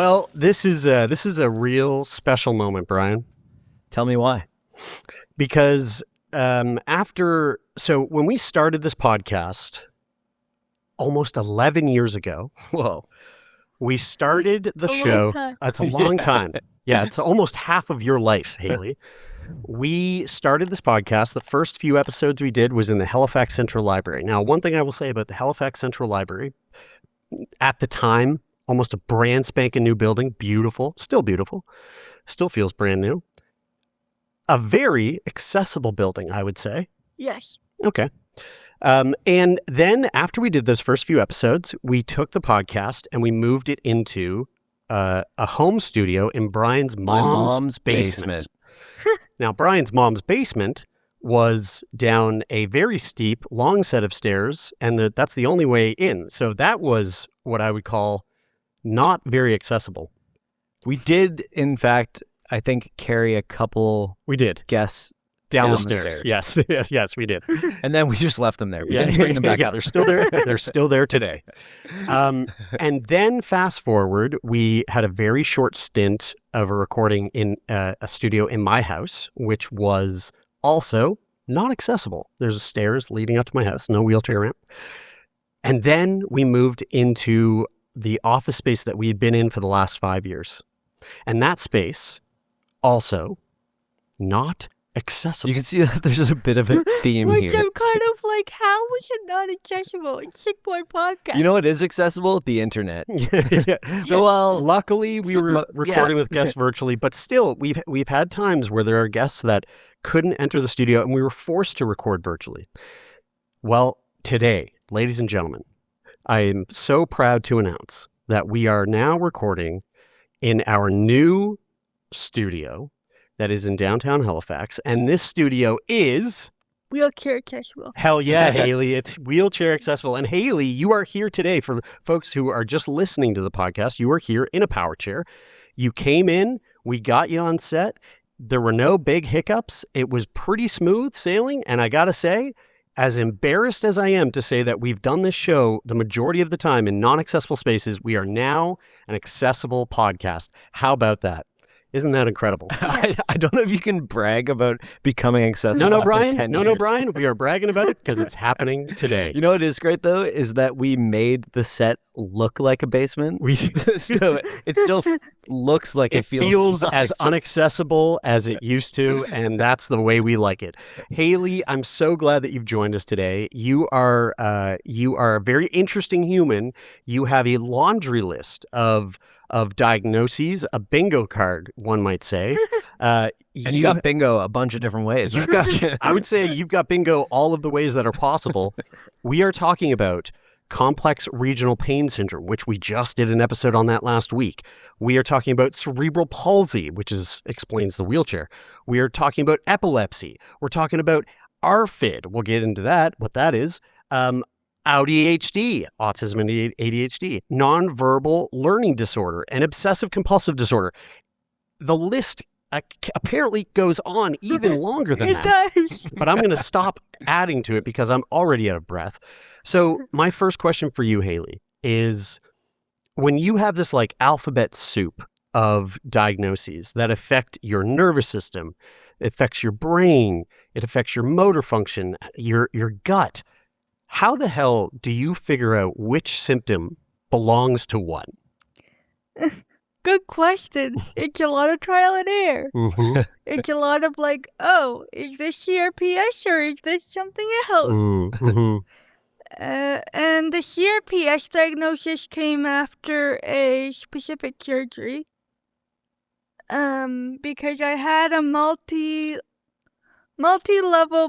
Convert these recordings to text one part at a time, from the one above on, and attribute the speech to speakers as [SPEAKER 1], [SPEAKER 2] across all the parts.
[SPEAKER 1] Well, this is a real special moment, Brian.
[SPEAKER 2] Tell me why.
[SPEAKER 1] Because when we started this podcast almost 11 years ago, we started the show. That's a long time. Yeah, it's almost half of your life, Haylee. We started this podcast. The first few episodes we did was in the Halifax Central Library. Now, one thing I will say about the Halifax Central Library, at the time, almost a brand spanking new building, beautiful, still feels brand new. A very accessible building, I would say.
[SPEAKER 3] Yes.
[SPEAKER 1] Okay. And then after we did those first few episodes, we took the podcast and we moved it into a home studio in Brian's mom's basement. Now, Brian's mom's basement was down a very steep, long set of stairs, and that's the only way in. So that was what I would call not very accessible.
[SPEAKER 2] We did, in fact, I think, carry a couple guests
[SPEAKER 1] down the stairs. Yes, we did.
[SPEAKER 2] And then we just left them there. We didn't bring them back.
[SPEAKER 1] Yeah, they're still there. They're still there today. And then fast forward, we had a very short stint of a recording in a studio in my house, which was also not accessible. There's stairs leading up to my house, no wheelchair ramp. And then we moved into the office space that we had been in for the last 5 years. And that space also not accessible.
[SPEAKER 2] You can see that there's a bit of a theme here.
[SPEAKER 3] I'm kind of like, how was it not accessible? It's Sickboy podcast.
[SPEAKER 2] You know what is accessible? The internet.
[SPEAKER 1] So, luckily we were recording with guests virtually, but still, we've had times where there are guests that couldn't enter the studio and we were forced to record virtually. Well, today, ladies and gentlemen, I am so proud to announce that we are now recording in our new studio that is in downtown Halifax, and this studio is
[SPEAKER 3] wheelchair accessible.
[SPEAKER 1] Hell yeah, Haylee, it's wheelchair accessible. And Haylee, you are here today. For folks who are just listening to the podcast, you are here in a power chair. You came in, we got you on set. There were no big hiccups. It was pretty smooth sailing, and I gotta say, as embarrassed as I am to say that we've done this show the majority of the time in non-accessible spaces, we are now an accessible podcast. How about that? Isn't that incredible?
[SPEAKER 2] I don't know if you can brag about becoming accessible.
[SPEAKER 1] No, Brian. No, Brian. We are bragging about it because it's happening today.
[SPEAKER 2] You know what is great, though, is that we made the set look like a basement. So it still looks like it feels
[SPEAKER 1] as inaccessible as it used to, and that's the way we like it. Haylee, I'm so glad that you've joined us today. You are a very interesting human. You have a laundry list of diagnoses, a bingo card, one might say.
[SPEAKER 2] And you got bingo a bunch of different ways.
[SPEAKER 1] I would say you've got bingo all of the ways that are possible. We are talking about complex regional pain syndrome, which we just did an episode on that last week. We are talking about cerebral palsy, which explains the wheelchair. We are talking about epilepsy. We're talking about ARFID. We'll get into that, what that is. AuDHD, autism and ADHD, nonverbal learning disorder, and obsessive compulsive disorder. The list apparently goes on even longer than that.
[SPEAKER 3] It does.
[SPEAKER 1] But I'm going to stop adding to it because I'm already out of breath. So my first question for you, Haylee, is when you have this like alphabet soup of diagnoses that affect your nervous system, it affects your brain, it affects your motor function, your gut, how the hell do you figure out which symptom belongs to what?
[SPEAKER 3] Good question. It's a lot of trial and error.
[SPEAKER 1] Mm-hmm.
[SPEAKER 3] It's a lot of like, oh, is this CRPS or is this something else?
[SPEAKER 1] Mm-hmm.
[SPEAKER 3] And the CRPS diagnosis came after a specific surgery. Because I had a multi-level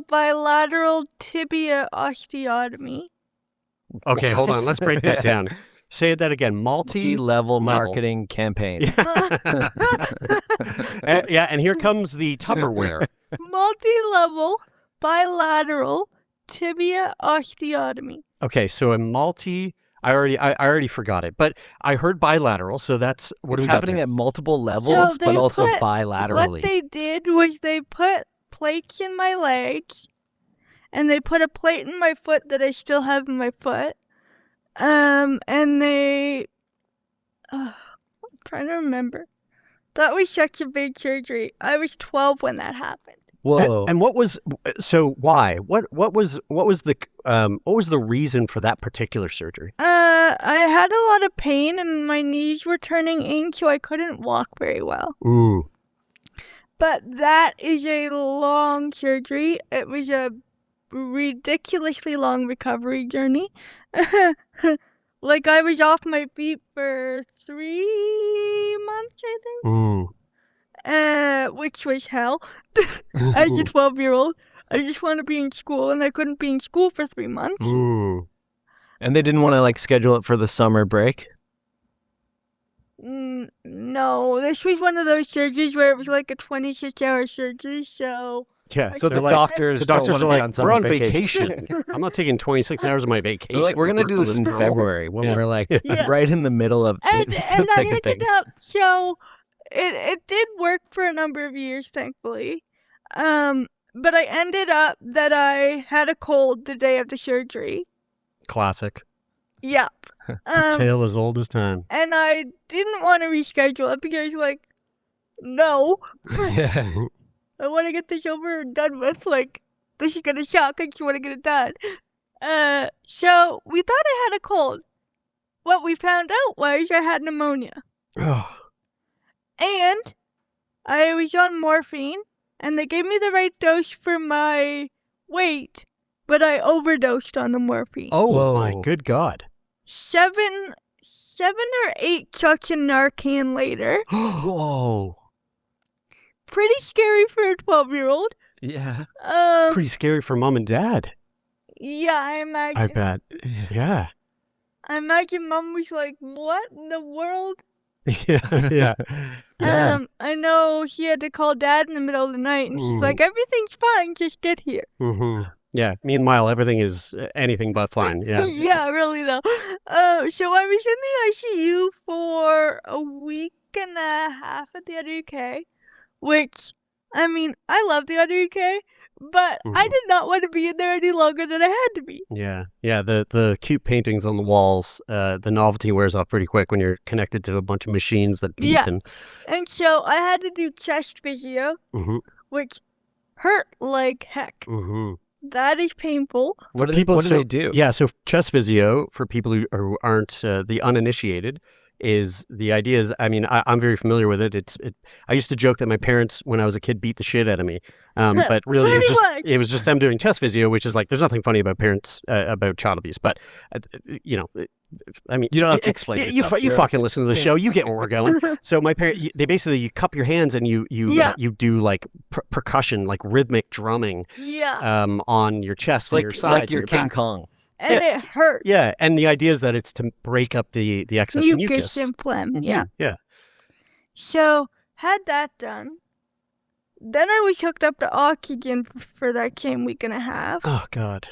[SPEAKER 3] bilateral tibia osteotomy.
[SPEAKER 1] Okay, hold on. Let's break that down. Say that again.
[SPEAKER 2] Multi-level marketing campaign.
[SPEAKER 1] Yeah, and here comes the Tupperware.
[SPEAKER 3] Multi-level bilateral tibia osteotomy.
[SPEAKER 1] Okay, so I already forgot it, but I heard bilateral, so that's
[SPEAKER 2] what's happening at multiple levels, but also bilaterally.
[SPEAKER 3] What they did was they put plates in my legs, and they put a plate in my foot that I still have in my foot, and they trying to remember. That was such a big surgery. I was 12 when that happened.
[SPEAKER 2] Whoa.
[SPEAKER 1] And what was why? What was the reason for that particular surgery?
[SPEAKER 3] I had a lot of pain and my knees were turning ink, so I couldn't walk very well.
[SPEAKER 1] Ooh.
[SPEAKER 3] But that is a long surgery. It was a ridiculously long recovery journey. Like, I was off my feet for 3 months, I think. Which was hell. As a 12-year-old, I just want to be in school, and I couldn't be in school for 3 months.
[SPEAKER 1] Ooh.
[SPEAKER 2] And they didn't want to, like, schedule it for the summer break?
[SPEAKER 3] No, this was one of those surgeries where it was like a 26-hour surgery, so...
[SPEAKER 1] Yeah,
[SPEAKER 2] So the
[SPEAKER 1] like,
[SPEAKER 2] doctors
[SPEAKER 1] are
[SPEAKER 2] want to
[SPEAKER 1] like,
[SPEAKER 2] be on summer
[SPEAKER 1] we're on
[SPEAKER 2] vacation.
[SPEAKER 1] vacation. I'm not taking 26 hours of my vacation.
[SPEAKER 2] They're like, we're going to do this in February when we're, like,
[SPEAKER 3] Yeah.
[SPEAKER 2] right in the middle of
[SPEAKER 3] And
[SPEAKER 2] the
[SPEAKER 3] I
[SPEAKER 2] thick of
[SPEAKER 3] ended
[SPEAKER 2] things.
[SPEAKER 3] up, so it did work for a number of years, thankfully. But I ended up that I had a cold the day of the surgery.
[SPEAKER 1] Classic.
[SPEAKER 3] Yep.
[SPEAKER 1] Tale as old as time.
[SPEAKER 3] And I didn't want to reschedule it because, like, no,
[SPEAKER 2] Yeah.
[SPEAKER 3] I want to get this over and done with. Like, this is gonna suck. I just want to get it done. So we thought I had a cold. What we found out was I had pneumonia. And I was on morphine, and they gave me the right dose for my weight, but I overdosed on the morphine.
[SPEAKER 1] Oh,
[SPEAKER 2] Whoa.
[SPEAKER 1] my good God.
[SPEAKER 3] 7 or 8 shots of Narcan later.
[SPEAKER 2] Whoa.
[SPEAKER 3] Pretty scary for a 12-year-old.
[SPEAKER 2] Yeah.
[SPEAKER 1] Pretty scary for mom and dad.
[SPEAKER 3] Yeah, I imagine.
[SPEAKER 1] I bet. Yeah.
[SPEAKER 3] I imagine mom was like, what in the world?
[SPEAKER 1] Yeah. Yeah.
[SPEAKER 3] I know she had to call dad in the middle of the night, and she's like, everything's fine, just get here.
[SPEAKER 1] Mm-hmm. Yeah. Meanwhile, everything is anything but fine. Yeah.
[SPEAKER 3] Yeah, really though. So I was in the ICU for a week and a half at the ADK, which, I mean, I love the ADK, but I did not want to be in there any longer than I had to be.
[SPEAKER 1] Yeah. Yeah. The cute paintings on the walls, the novelty wears off pretty quick when you're connected to a bunch of machines that beep.
[SPEAKER 3] Yeah.
[SPEAKER 1] And
[SPEAKER 3] so I had to do chest physio, which hurt like heck. That is painful.
[SPEAKER 2] What do they do?
[SPEAKER 1] Yeah, so chest physio, for people who aren't the uninitiated, is the idea is, I mean, I'm very familiar with it. I used to joke that my parents, when I was a kid, beat the shit out of me. But really, it was just them doing chest physio, which is like, there's nothing funny about parents, about child abuse. But, I mean,
[SPEAKER 2] You don't have to explain
[SPEAKER 1] You
[SPEAKER 2] yourself.
[SPEAKER 1] fucking listen to the show. You get where we're going. So my parents, they basically, you cup your hands and you do like percussion, like rhythmic drumming, on your chest, and your sides,
[SPEAKER 2] like you're
[SPEAKER 1] and your
[SPEAKER 2] King
[SPEAKER 1] back.
[SPEAKER 2] Kong.
[SPEAKER 3] And it hurt.
[SPEAKER 1] Yeah, and the idea is that it's to break up the excess mucus.
[SPEAKER 3] And phlegm, yeah.
[SPEAKER 1] Yeah.
[SPEAKER 3] So, had that done. Then I was hooked up to oxygen for that same week and a half.
[SPEAKER 1] Oh, God.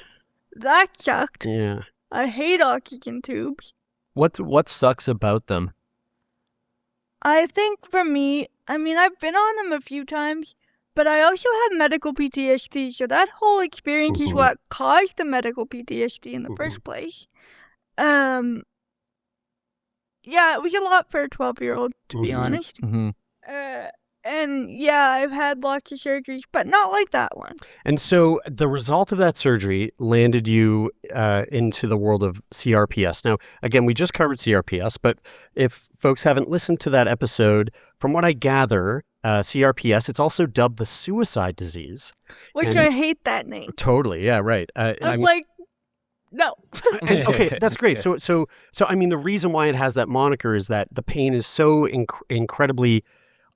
[SPEAKER 3] That sucked.
[SPEAKER 1] Yeah.
[SPEAKER 3] I hate oxygen tubes.
[SPEAKER 2] What sucks about them?
[SPEAKER 3] I think for me, I mean, I've been on them a few times, but I also have medical PTSD, so that whole experience is what caused the medical PTSD in the first place. Yeah, it was a lot for a 12-year-old, to be honest. And yeah, I've had lots of surgeries, but not like that one.
[SPEAKER 1] And so the result of that surgery landed you into the world of CRPS. Now, again, we just covered CRPS, but if folks haven't listened to that episode, from what I gather, CRPS, it's also dubbed the suicide disease.
[SPEAKER 3] Which I hate that name.
[SPEAKER 1] Totally, yeah, right.
[SPEAKER 3] No.
[SPEAKER 1] Okay, that's great. So I mean, the reason why it has that moniker is that the pain is so incredibly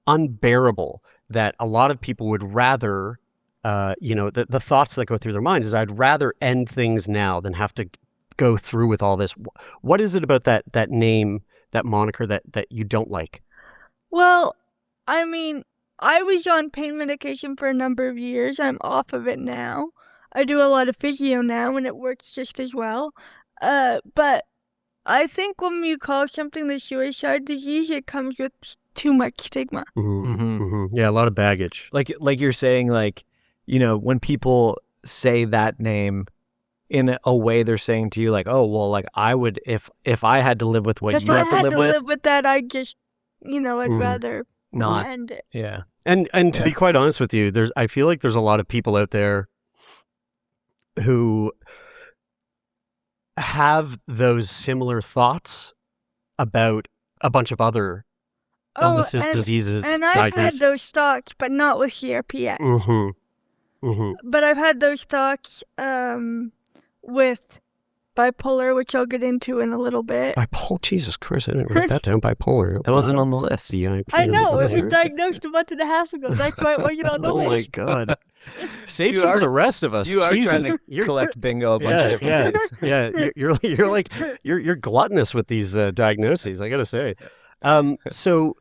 [SPEAKER 1] unbearable that a lot of people would rather, the thoughts that go through their mind is, I'd rather end things now than have to go through with all this. What is it about that name, that moniker that you don't like?
[SPEAKER 3] Well, I mean, I was on pain medication for a number of years. I'm off of it now. I do a lot of physio now, and it works just as well. But I think when you call something the suicide disease, it comes with too much stigma.
[SPEAKER 1] Yeah, a lot of baggage.
[SPEAKER 2] Like you're saying, like, when people say that name in a way, they're saying to you, like, oh, well, like, I would, if I had to live with what you have to live with.
[SPEAKER 3] If I had to live with that, I'd just I'd rather
[SPEAKER 2] Not.
[SPEAKER 3] end it.
[SPEAKER 2] Yeah.
[SPEAKER 1] And to be quite honest with you, I feel like there's a lot of people out there who have those similar thoughts about a bunch of other illnesses, diseases,
[SPEAKER 3] And I've
[SPEAKER 1] diagnoses.
[SPEAKER 3] had those thoughts, but not with CRPS. But I've had those thoughts with bipolar, which I'll get into in a little bit.
[SPEAKER 1] Bipolar? Jesus Christ, I didn't write that down. Bipolar.
[SPEAKER 2] That wasn't on the list.
[SPEAKER 3] I know, it was diagnosed a month and a half ago. That's why it wasn't on the
[SPEAKER 1] Oh my
[SPEAKER 3] list.
[SPEAKER 1] God. Save some for the rest of us.
[SPEAKER 2] You are
[SPEAKER 1] Jesus.
[SPEAKER 2] trying to collect bingo a bunch of different ways.
[SPEAKER 1] Yeah. You're like you're gluttonous with these diagnoses, I gotta say. So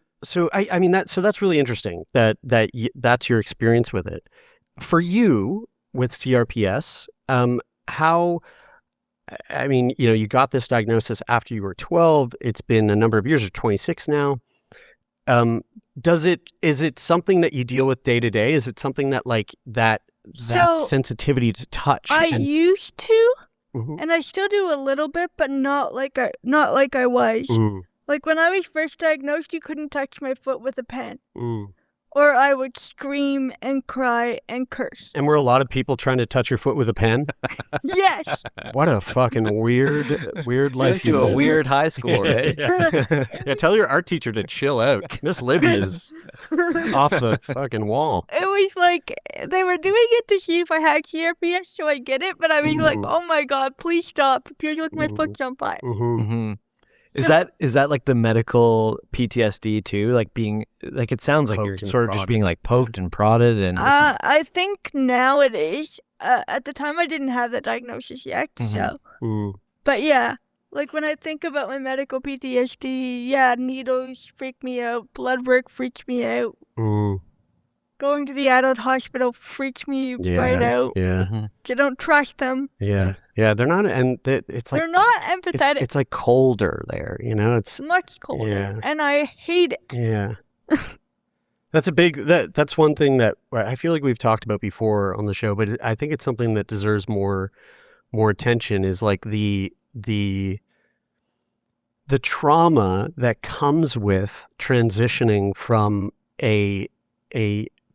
[SPEAKER 1] I mean that's really interesting that's your experience with it. For you with CRPS, how? I mean, you got this diagnosis after you were 12. It's been a number of years, you're 26 now. Is it something that you deal with day to day? Is it something that that sensitivity to touch?
[SPEAKER 3] I used to,
[SPEAKER 1] Mhm.
[SPEAKER 3] and I still do a little bit, but not like I was.
[SPEAKER 1] Mm,
[SPEAKER 3] Like when I was first diagnosed, you couldn't touch my foot with a pen,
[SPEAKER 1] mm.
[SPEAKER 3] or I would scream and cry and curse.
[SPEAKER 1] And were a lot of people trying to touch your foot with a pen?
[SPEAKER 3] Yes.
[SPEAKER 1] What a fucking weird
[SPEAKER 2] You
[SPEAKER 1] life
[SPEAKER 2] went to a
[SPEAKER 1] live.
[SPEAKER 2] weird high school, right?
[SPEAKER 1] Yeah, tell your art teacher to chill out. Miss Libby is off the fucking wall.
[SPEAKER 3] It was like they were doing it to see if I had CRPS, so I get it. But I was like, oh my God, please stop. It feels like my foot's on fire.
[SPEAKER 2] Mm-hmm. Is that like the medical PTSD too? Like being like, it sounds like you're
[SPEAKER 1] Poked and
[SPEAKER 2] sort of just
[SPEAKER 1] prodded.
[SPEAKER 2] being like poked and prodded and.
[SPEAKER 3] I think now it is. At the time, I didn't have that diagnosis yet. So,
[SPEAKER 1] Mm.
[SPEAKER 3] but yeah, like when I think about my medical PTSD, yeah, needles freak me out. Blood work freaks me out.
[SPEAKER 1] Mm.
[SPEAKER 3] Going to the adult hospital freaks me right out.
[SPEAKER 1] Yeah.
[SPEAKER 2] Mhm.
[SPEAKER 3] You don't trust them.
[SPEAKER 1] Yeah. Yeah. They're not, and it's like
[SPEAKER 3] They're not empathetic.
[SPEAKER 1] it's like colder there. It's
[SPEAKER 3] much colder,
[SPEAKER 1] Yeah.
[SPEAKER 3] and I hate it.
[SPEAKER 1] yeah. That's a big that's one thing that I feel like we've talked about before on the show, but I think it's something that deserves more attention. Is like the trauma that comes with transitioning from a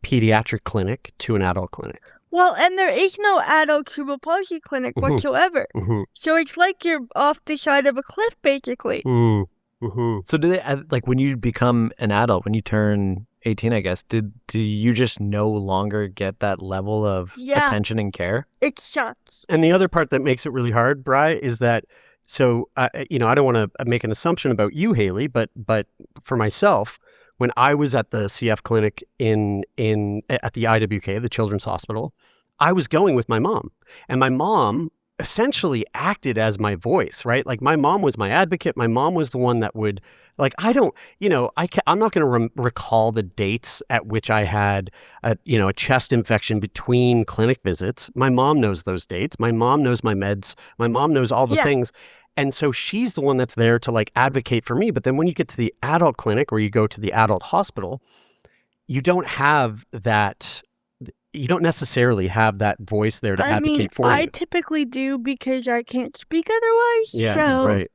[SPEAKER 1] pediatric clinic to an adult clinic.
[SPEAKER 3] Well, and there is no adult cerebral palsy clinic
[SPEAKER 1] Mhm.
[SPEAKER 3] whatsoever.
[SPEAKER 1] Mm-hmm.
[SPEAKER 3] So it's like you're off the side of a cliff, basically.
[SPEAKER 1] Mm-hmm.
[SPEAKER 2] So do they like when you become an adult, when you turn 18, I guess, do you just no longer get that level of
[SPEAKER 3] Yeah.
[SPEAKER 2] attention and care?
[SPEAKER 3] It sucks.
[SPEAKER 1] And the other part that makes it really hard, Bri, is that so I don't want to make an assumption about you, Haylee, but for myself, when I was at the CF clinic at the IWK, the Children's Hospital, I was going with my mom, and my mom essentially acted as my voice, right? Like my mom was my advocate. My mom was the one that would, like, I'm not going to recall the dates at which I had a chest infection between clinic visits. My mom knows those dates. My mom knows my meds. My mom knows all the
[SPEAKER 3] Yeah.
[SPEAKER 1] things. And so she's the one that's there to like advocate for me. But then when you get to the adult clinic or you go to the adult hospital, you don't have that. You don't necessarily have that voice there to advocate for
[SPEAKER 3] I
[SPEAKER 1] you.
[SPEAKER 3] typically do because I can't speak otherwise.
[SPEAKER 1] Yeah,
[SPEAKER 3] so
[SPEAKER 1] right.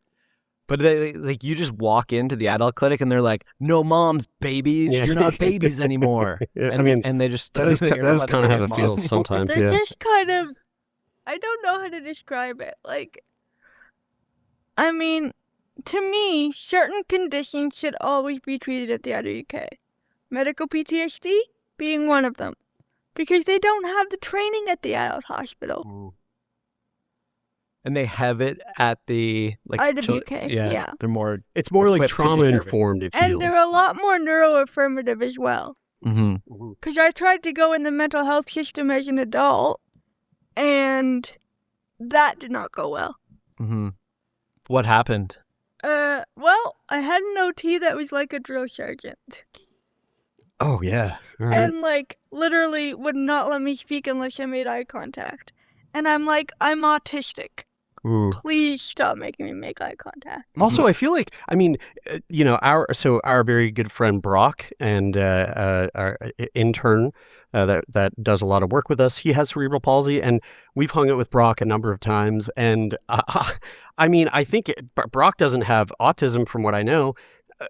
[SPEAKER 2] But they, like you just walk into the adult clinic and they're like, "No moms, babies.
[SPEAKER 1] Yeah.
[SPEAKER 2] You're not babies anymore."
[SPEAKER 1] Yeah,
[SPEAKER 2] and,
[SPEAKER 1] I mean,
[SPEAKER 2] and they just
[SPEAKER 1] that is
[SPEAKER 2] you're not allowed to
[SPEAKER 1] kind of
[SPEAKER 2] be
[SPEAKER 1] how
[SPEAKER 2] a
[SPEAKER 1] it
[SPEAKER 2] mom
[SPEAKER 1] feels
[SPEAKER 2] anymore.
[SPEAKER 1] sometimes.
[SPEAKER 3] they're
[SPEAKER 1] Yeah.
[SPEAKER 3] just kind of, I don't know how to describe it. Like, I mean, to me, certain conditions should always be treated at the IWK. Medical PTSD being one of them. Because they don't have the training at the adult hospital.
[SPEAKER 2] And they have it at the
[SPEAKER 3] IWK, yeah.
[SPEAKER 2] They're more.
[SPEAKER 1] It's more like
[SPEAKER 2] equipped to take
[SPEAKER 1] trauma
[SPEAKER 2] care of it.
[SPEAKER 1] informed. It feels.
[SPEAKER 3] And they're a lot more neuroaffirmative as well.
[SPEAKER 2] Mm-hmm.
[SPEAKER 3] Because I tried to go in the mental health system as an adult, and that did not go well.
[SPEAKER 2] Mm-hmm. What happened?
[SPEAKER 3] Well, I had an OT that was like a drill sergeant.
[SPEAKER 1] Oh yeah. All right.
[SPEAKER 3] And, like, literally would not let me speak unless I made eye contact. And I'm like, I'm autistic. Please stop making me make eye contact.
[SPEAKER 1] Also, I feel like, I mean, our very good friend Brock and our intern that does a lot of work with us, he has cerebral palsy, and we've hung out with Brock a number of times. And I mean, I think Brock doesn't have autism from what I know,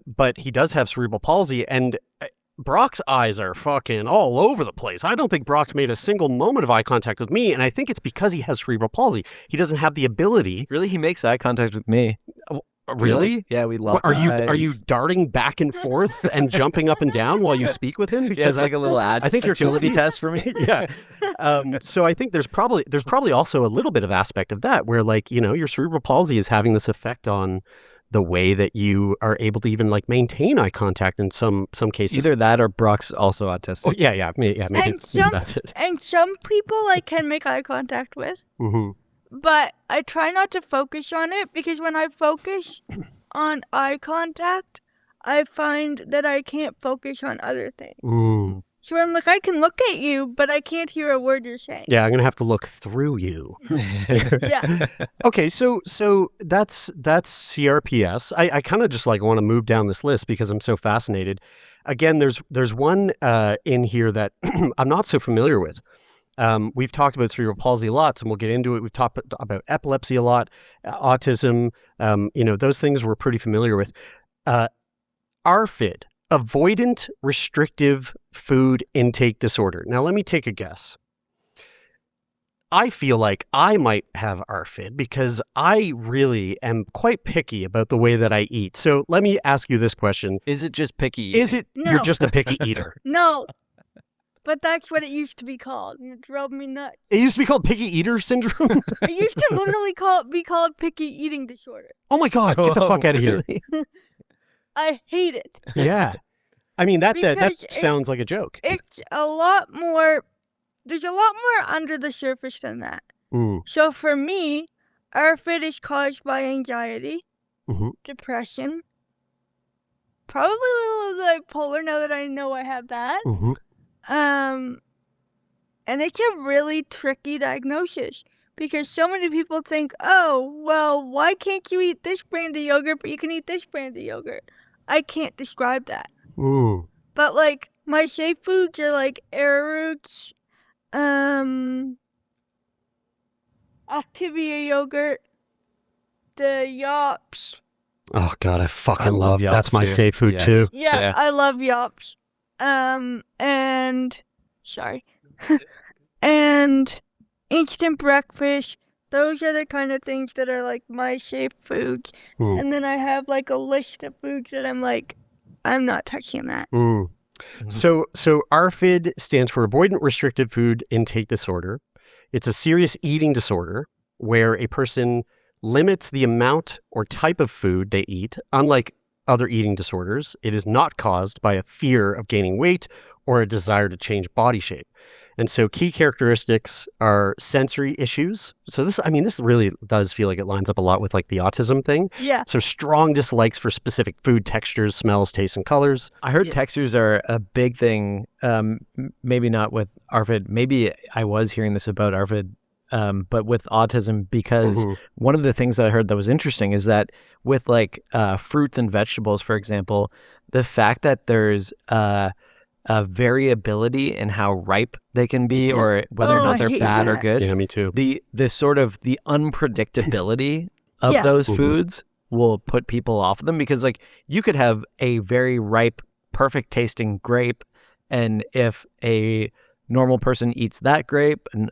[SPEAKER 1] but he does have cerebral palsy, and Brock's eyes are fucking all over the place. I don't think Brock's made a single moment of eye contact with me, and I think it's because he has cerebral palsy. He doesn't have the ability.
[SPEAKER 2] Really, he makes eye contact with me.
[SPEAKER 1] Really?
[SPEAKER 2] Yeah, we love.
[SPEAKER 1] Are you darting back and forth and jumping up and down while you speak with him?
[SPEAKER 2] Yeah, it's like a little
[SPEAKER 1] I think your
[SPEAKER 2] agility test for me.
[SPEAKER 1] Yeah. So I think there's probably also a little bit of aspect of that where, like, you know, your cerebral palsy is having this effect on the way that you are able to even like maintain eye contact in some cases.
[SPEAKER 2] Either that or Brock's also autistic.
[SPEAKER 1] Oh, yeah, maybe that's it.
[SPEAKER 3] And some people I can make eye contact with.
[SPEAKER 1] Mm-hmm.
[SPEAKER 3] But I try not to focus on it because when I focus on eye contact, I find that I can't focus on other things.
[SPEAKER 1] Mm.
[SPEAKER 3] So I'm like, I can look at you, but I can't hear a word you're saying.
[SPEAKER 1] Yeah, I'm going to have to look through you.
[SPEAKER 3] Yeah.
[SPEAKER 1] Okay, so that's CRPS. I kind of just like want to move down this list because I'm so fascinated. Again, there's one in here that I'm not so familiar with. We've talked about cerebral palsy a lot, and we'll get into it. We've talked about epilepsy a lot, autism, those things we're pretty familiar with. ARFID, Avoidant Restrictive Food Intake Disorder. Now, let me take a guess. I feel like I might have ARFID because I really am quite picky about the way that I eat. So let me ask you this question.
[SPEAKER 2] Is it just picky eating?
[SPEAKER 1] Is it
[SPEAKER 3] No.
[SPEAKER 1] you're just a picky eater?
[SPEAKER 3] No. But that's what it used to be called. It drove me nuts.
[SPEAKER 1] It used to be called picky eater syndrome?
[SPEAKER 3] It used to literally be called picky eating disorder.
[SPEAKER 1] Oh my God, get the fuck out of here.
[SPEAKER 2] Really?
[SPEAKER 3] I hate it.
[SPEAKER 1] Yeah. I mean, that
[SPEAKER 3] Because
[SPEAKER 1] sounds like a joke.
[SPEAKER 3] It's a lot more, there's a lot more under the surface than that.
[SPEAKER 1] Mm.
[SPEAKER 3] So for me, ARFID is caused by anxiety,
[SPEAKER 1] Mm-hmm.
[SPEAKER 3] depression, probably a little bipolar now that I know I have that.
[SPEAKER 1] Mm-hmm.
[SPEAKER 3] And it's a really tricky diagnosis because so many people think, oh, well, why can't you eat this brand of yogurt, but you can eat this brand of yogurt? I can't describe that.
[SPEAKER 1] Mm.
[SPEAKER 3] But, like, my safe foods are, like, arrowroots, Activia yogurt, the Yops.
[SPEAKER 1] Oh God, I fucking
[SPEAKER 2] I love
[SPEAKER 1] love
[SPEAKER 2] Yops
[SPEAKER 1] that's my
[SPEAKER 2] too.
[SPEAKER 1] safe food
[SPEAKER 2] Yes.
[SPEAKER 1] too.
[SPEAKER 3] Yeah,
[SPEAKER 2] Yeah.
[SPEAKER 3] I love Yops. And instant breakfast. Those are the kind of things that are, like, my safe foods.
[SPEAKER 1] Mm.
[SPEAKER 3] And then I have, like, a list of foods that I'm like, I'm not touching that.
[SPEAKER 1] Mm.
[SPEAKER 2] Mhm.
[SPEAKER 1] So ARFID stands for Avoidant Restrictive Food Intake Disorder. It's a serious eating disorder where a person limits the amount or type of food they eat. Unlike other eating disorders, it is not caused by a fear of gaining weight or a desire to change body shape. And so key characteristics are sensory issues. So this really does feel like it lines up a lot with like the autism thing.
[SPEAKER 3] Yeah.
[SPEAKER 1] So strong dislikes for specific food textures, smells, tastes, and colors.
[SPEAKER 2] I heard textures are a big thing. Maybe not with ARFID. Maybe I was hearing this about ARFID, but with autism, because one of the things that I heard that was interesting is that with like fruits and vegetables, for example, the fact that there's a variability in how ripe they can be or whether or
[SPEAKER 3] Oh,
[SPEAKER 2] not
[SPEAKER 3] I
[SPEAKER 2] they're
[SPEAKER 3] hate
[SPEAKER 2] bad or
[SPEAKER 3] that.
[SPEAKER 2] good.
[SPEAKER 1] Yeah, me too.
[SPEAKER 2] The sort of the unpredictability of
[SPEAKER 3] Yeah.
[SPEAKER 2] those foods will put people off of them because like you could have a very ripe, perfect tasting grape, and if a normal person eats that grape, and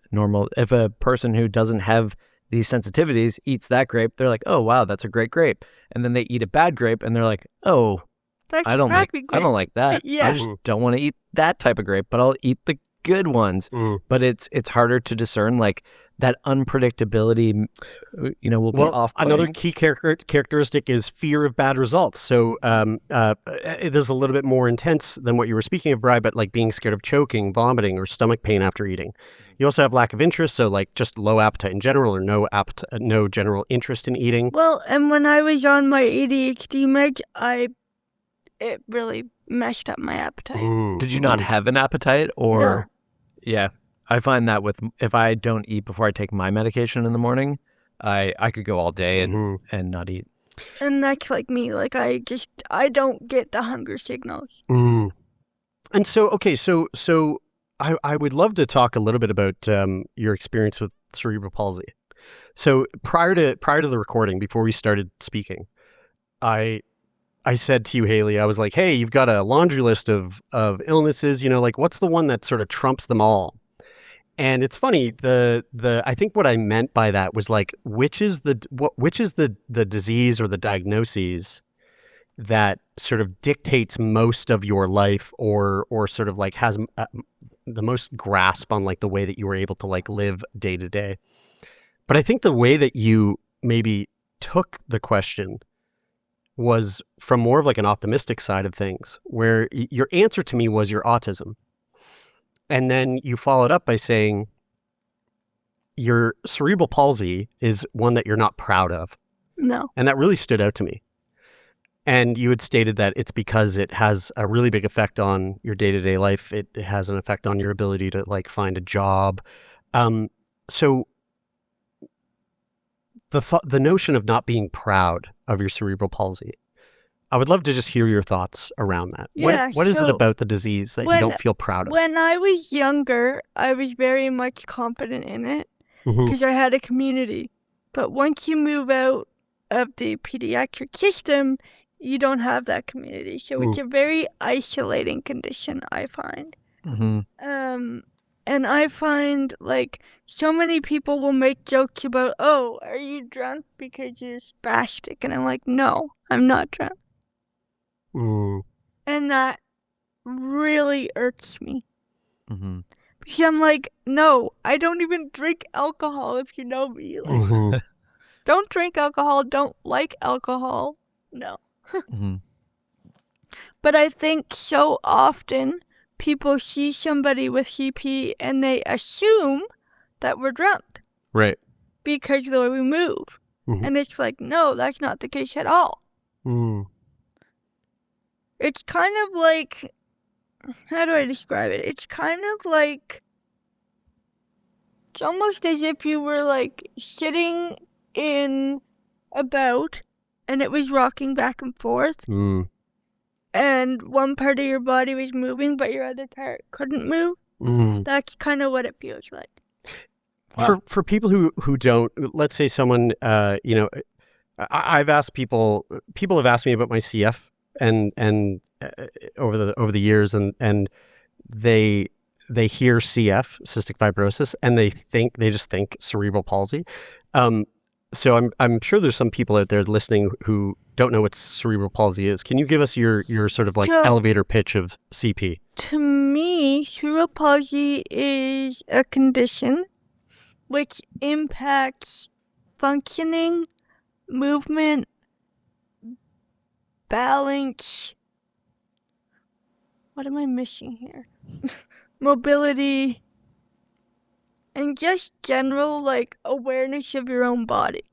[SPEAKER 2] if a person who doesn't have these sensitivities eats that grape, they're like, oh wow, that's a great grape. And then they eat a bad grape and they're like, oh,
[SPEAKER 3] That's
[SPEAKER 2] I don't
[SPEAKER 3] crappy
[SPEAKER 2] like that.
[SPEAKER 3] Yeah.
[SPEAKER 2] I just don't want to eat that type of grape, but I'll eat the good ones.
[SPEAKER 1] Mm.
[SPEAKER 2] But it's harder to discern like that unpredictability, will be off.
[SPEAKER 1] Another key characteristic is fear of bad results. So it is a little bit more intense than what you were speaking of, Bri, but like being scared of choking, vomiting, or stomach pain after eating. You also have lack of interest, so like just low appetite in general or no general interest in eating.
[SPEAKER 3] Well, and when I was on my ADHD meds, it really messed up my appetite.
[SPEAKER 1] Mm.
[SPEAKER 2] Did you not have an appetite or? Yeah. I find that if I don't eat before I take my medication in the morning, I could go all day and not eat.
[SPEAKER 3] And that's like me. Like I don't get the hunger signals.
[SPEAKER 1] Mm. And so, okay, so I would love to talk a little bit about your experience with cerebral palsy. So prior to the recording, before we started speaking, I I said to you, Haylee, I was like, hey, you've got a laundry list of illnesses, like what's the one that sort of trumps them all? And it's funny, I think what I meant by that was like, which is the disease or the diagnoses that sort of dictates most of your life or sort of like has the most grasp on like the way that you were able to like live day to day. But I think the way that you maybe took the question was from more of like an optimistic side of things, where your answer to me was your autism. And then you followed up by saying your cerebral palsy is one that you're not proud of.
[SPEAKER 3] No.
[SPEAKER 1] And that really stood out to me. And you had stated that it's because it has a really big effect on your day-to-day life. It has an effect on your ability to like find a job. So the notion of not being proud of your cerebral palsy, I would love to just hear your thoughts around that.
[SPEAKER 3] Yeah,
[SPEAKER 1] What is it
[SPEAKER 3] so
[SPEAKER 1] about the disease that you don't feel proud of?
[SPEAKER 3] When I was younger, I was very much confident in it because I had a community. But once you move out of the pediatric system, you don't have that community. So it's a very isolating condition, I find. And I find, like, so many people will make jokes about, oh, are you drunk because you're spastic? And I'm like, no, I'm not drunk. And that really irks me. Because I'm like, no, I don't even drink alcohol if you know me. Like, don't drink alcohol, don't like alcohol. No. But I think so often people see somebody with CP and they assume that we're drunk.
[SPEAKER 1] Right.
[SPEAKER 3] Because the way we move. And it's like, no, that's not the case at all. It's kind of like, how do I describe it? It's kind of like, it's almost as if you were like sitting in a boat and it was rocking back and forth. And one part of your body was moving, but your other part couldn't move. That's kind of what it feels like.
[SPEAKER 1] Wow. For people who don't, let's say someone, I've asked people have asked me about my CF and over the years, and they hear CF, cystic fibrosis, and they just think cerebral palsy. So I'm sure there's some people out there listening who don't know what cerebral palsy is. Can you give us your sort of like elevator pitch of CP?
[SPEAKER 3] To me, cerebral palsy is a condition which impacts functioning, movement, balance. What am I missing here? Mobility. And just general, like, awareness of your own body.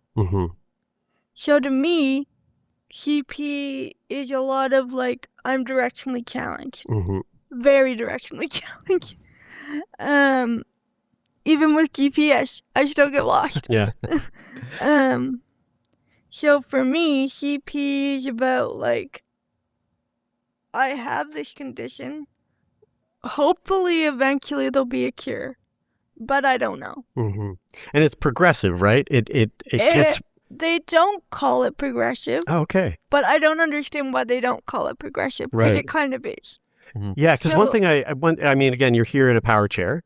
[SPEAKER 3] So to me, CP is a lot of, like, I'm directionally challenged. Very directionally challenged. Even with GPS, I still get lost.
[SPEAKER 1] Yeah.
[SPEAKER 3] So for me, CP is about, like, I have this condition. Hopefully, eventually, there'll be a cure. But I don't know.
[SPEAKER 1] And it's progressive, right? It gets.
[SPEAKER 3] They don't call it progressive.
[SPEAKER 1] Oh, okay.
[SPEAKER 3] But I don't understand why they don't call it progressive. Because it kind of is.
[SPEAKER 1] Yeah, because one thing I mean, again, you're here in a power chair,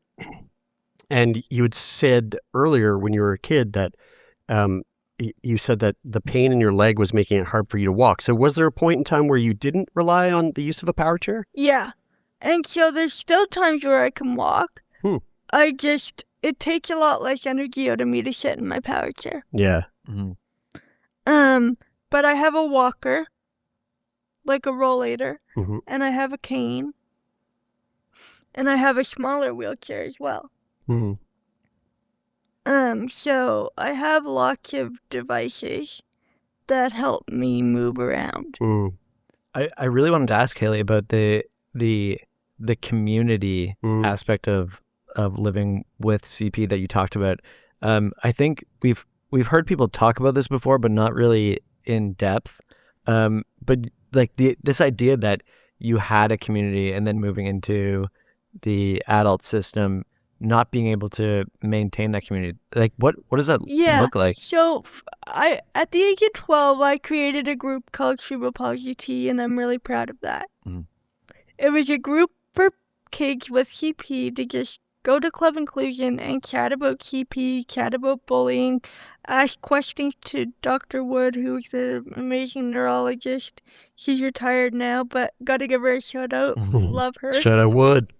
[SPEAKER 1] and you had said earlier when you were a kid that you said that the pain in your leg was making it hard for you to walk. So was there a point in time where you didn't rely on the use of a power chair?
[SPEAKER 3] Yeah. And so there's still times where I can walk. It takes a lot less energy out of me to sit in my power chair.
[SPEAKER 1] Yeah.
[SPEAKER 3] But I have a walker, like a rollator, and I have a cane, and I have a smaller wheelchair as well. So I have lots of devices that help me move around.
[SPEAKER 2] I really wanted to ask Haylee about the community aspect of living with CP that you talked about. I think we've heard people talk about this before, but not really in depth. But like this idea that you had a community and then moving into the adult system, not being able to maintain that community? Like, what does that look like?
[SPEAKER 3] So at the age of 12, I created a group called Cerebral Palsy T, and I'm really proud of that.
[SPEAKER 2] Mm.
[SPEAKER 3] It was a group for kids with CP to just go to Club Inclusion and chat about CP, chat about bullying, ask questions to Dr. Wood, who is an amazing neurologist. She's retired now, but gotta give her a shout out. Love her.
[SPEAKER 1] Shout out Wood.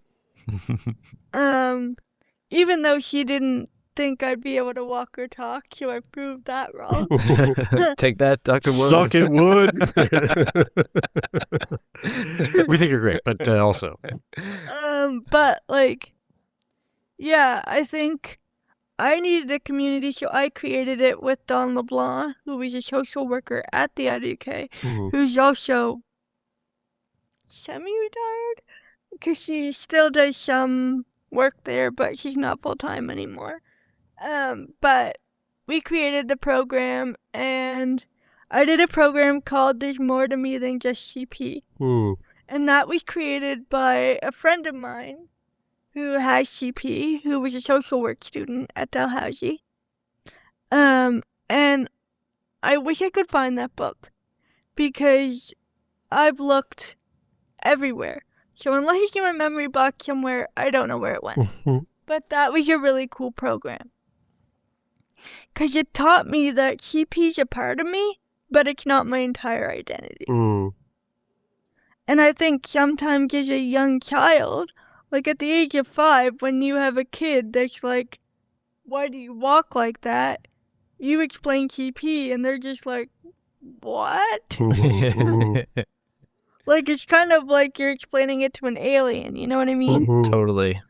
[SPEAKER 3] Even though she didn't think I'd be able to walk or talk, so I proved that wrong.
[SPEAKER 2] Take that, Dr. Wood.
[SPEAKER 1] Suck it, Wood. We think you're great, but also.
[SPEAKER 3] But like, yeah, I think I needed a community, so I created it with Dawn LeBlanc, who is a social worker at the IDK, who's also semi-retired, because she still does some work there, but she's not full-time anymore. But we created the program, and I did a program called There's More to Me Than Just CP. And that was created by a friend of mine who has CP, who was a social work student at Dalhousie. And I wish I could find that book, because I've looked everywhere. So unless it's in my memory box somewhere, I don't know where it went. But that was a really cool program, because it taught me that CP's a part of me, but it's not my entire identity. And I think sometimes as a young child, like at the age of 5, when you have a kid that's like, why do you walk like that? You explain CP and they're just like, what? Like, it's kind of like you're explaining it to an alien, you know what I mean?
[SPEAKER 2] Totally.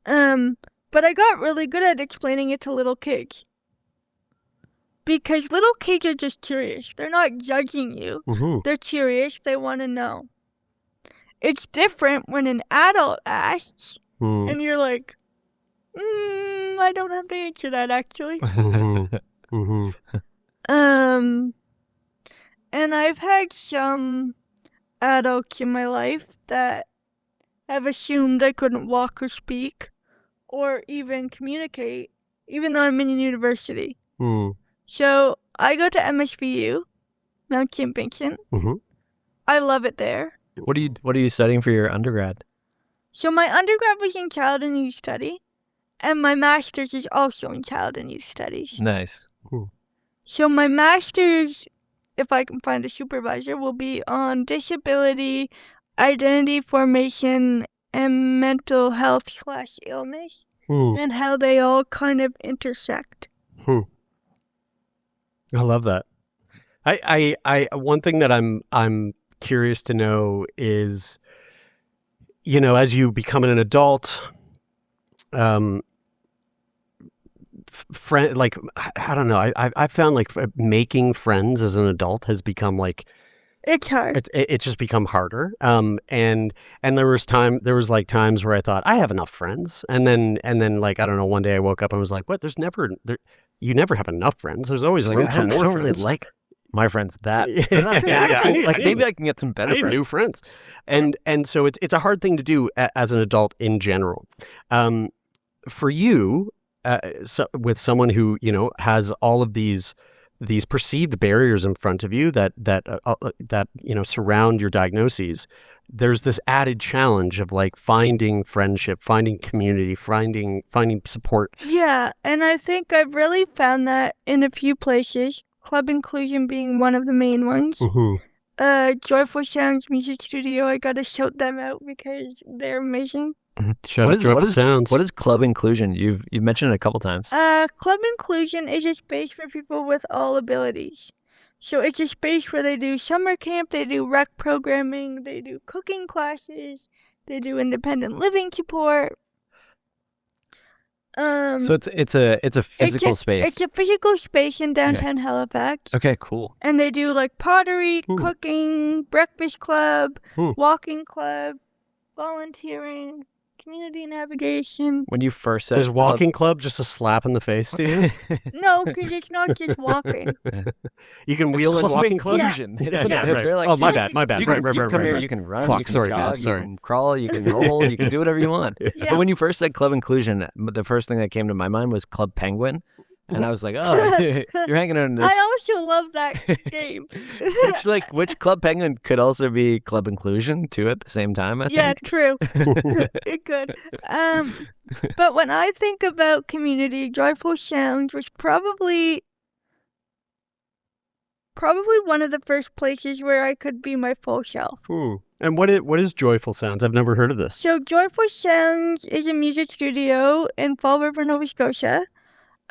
[SPEAKER 3] But I got really good at explaining it to little kids. Because little kids are just curious. They're not judging you. They're curious. They want to know. It's different when an adult asks, and you're like, I don't have to answer that, actually. And I've had some adults in my life that have assumed I couldn't walk or speak or even communicate, even though I'm in university. So I go to MSVU, Mount St. Vincent. I love it there.
[SPEAKER 2] What are you studying for your undergrad?
[SPEAKER 3] So my undergrad was in child and youth study, and my master's is also in child and youth studies.
[SPEAKER 2] Nice.
[SPEAKER 3] So my master's, if I can find a supervisor, will be on disability, identity formation, and mental health/illness, and how they all kind of intersect.
[SPEAKER 1] I love that. I one thing that I'm curious to know is, you know, as you become an adult, like, I don't know, I found like making friends as an adult has become like,
[SPEAKER 3] it's hard.
[SPEAKER 1] It's just become harder. And there was times where I thought I have enough friends, and then like, I don't know, one day I woke up and was like, what? You never have enough friends. There's always room for more.
[SPEAKER 2] I don't really like my friends that. Like, maybe I can get some better friends.
[SPEAKER 1] New friends. And so it's a hard thing to do as an adult in general. For you, with someone who, you know, has all of these perceived barriers in front of you that you know, surround your diagnoses, there's this added challenge of like finding friendship, finding community, finding support.
[SPEAKER 3] Yeah, and I think I've really found that in a few places, Club Inclusion being one of the main ones. Joyful Sounds Music Studio, I gotta shout them out because they're amazing.
[SPEAKER 1] Shout out Joyful Sounds.
[SPEAKER 2] What is Club Inclusion? You've mentioned it a couple times.
[SPEAKER 3] Club Inclusion is a space for people with all abilities. So it's a space where they do summer camp, they do rec programming, they do cooking classes, they do independent living support.
[SPEAKER 2] So it's a physical space.
[SPEAKER 3] It's a physical space in downtown Halifax.
[SPEAKER 2] Okay, cool.
[SPEAKER 3] And they do like pottery, cooking, breakfast club, walking club, volunteering. community navigation.
[SPEAKER 2] When you first said
[SPEAKER 1] Is walking club just a slap in the face to you?
[SPEAKER 3] No, because it's not just walking.
[SPEAKER 1] You can wheel in walking club?
[SPEAKER 2] inclusion.
[SPEAKER 1] Yeah,
[SPEAKER 2] Yeah,
[SPEAKER 1] right.
[SPEAKER 2] they're like,
[SPEAKER 1] Oh, my bad.
[SPEAKER 2] You can, come here, you can run,
[SPEAKER 1] Fuck,
[SPEAKER 2] you can
[SPEAKER 1] sorry,
[SPEAKER 2] jog,
[SPEAKER 1] man, sorry.
[SPEAKER 2] you can crawl, you can roll, you can do whatever you want.
[SPEAKER 3] Yeah.
[SPEAKER 2] But when you first said club inclusion, the first thing that came to my mind was Club Penguin. And I was like, oh, you're hanging out in this.
[SPEAKER 3] I also love that game.
[SPEAKER 2] Which Club Penguin could also be Club Inclusion, too, at the same time, I think.
[SPEAKER 3] Yeah, true. It could. But when I think about community, Joyful Sounds was probably one of the first places where I could be my full self.
[SPEAKER 1] And what is Joyful Sounds? I've never heard of this.
[SPEAKER 3] So Joyful Sounds is a music studio in Fall River, Nova Scotia,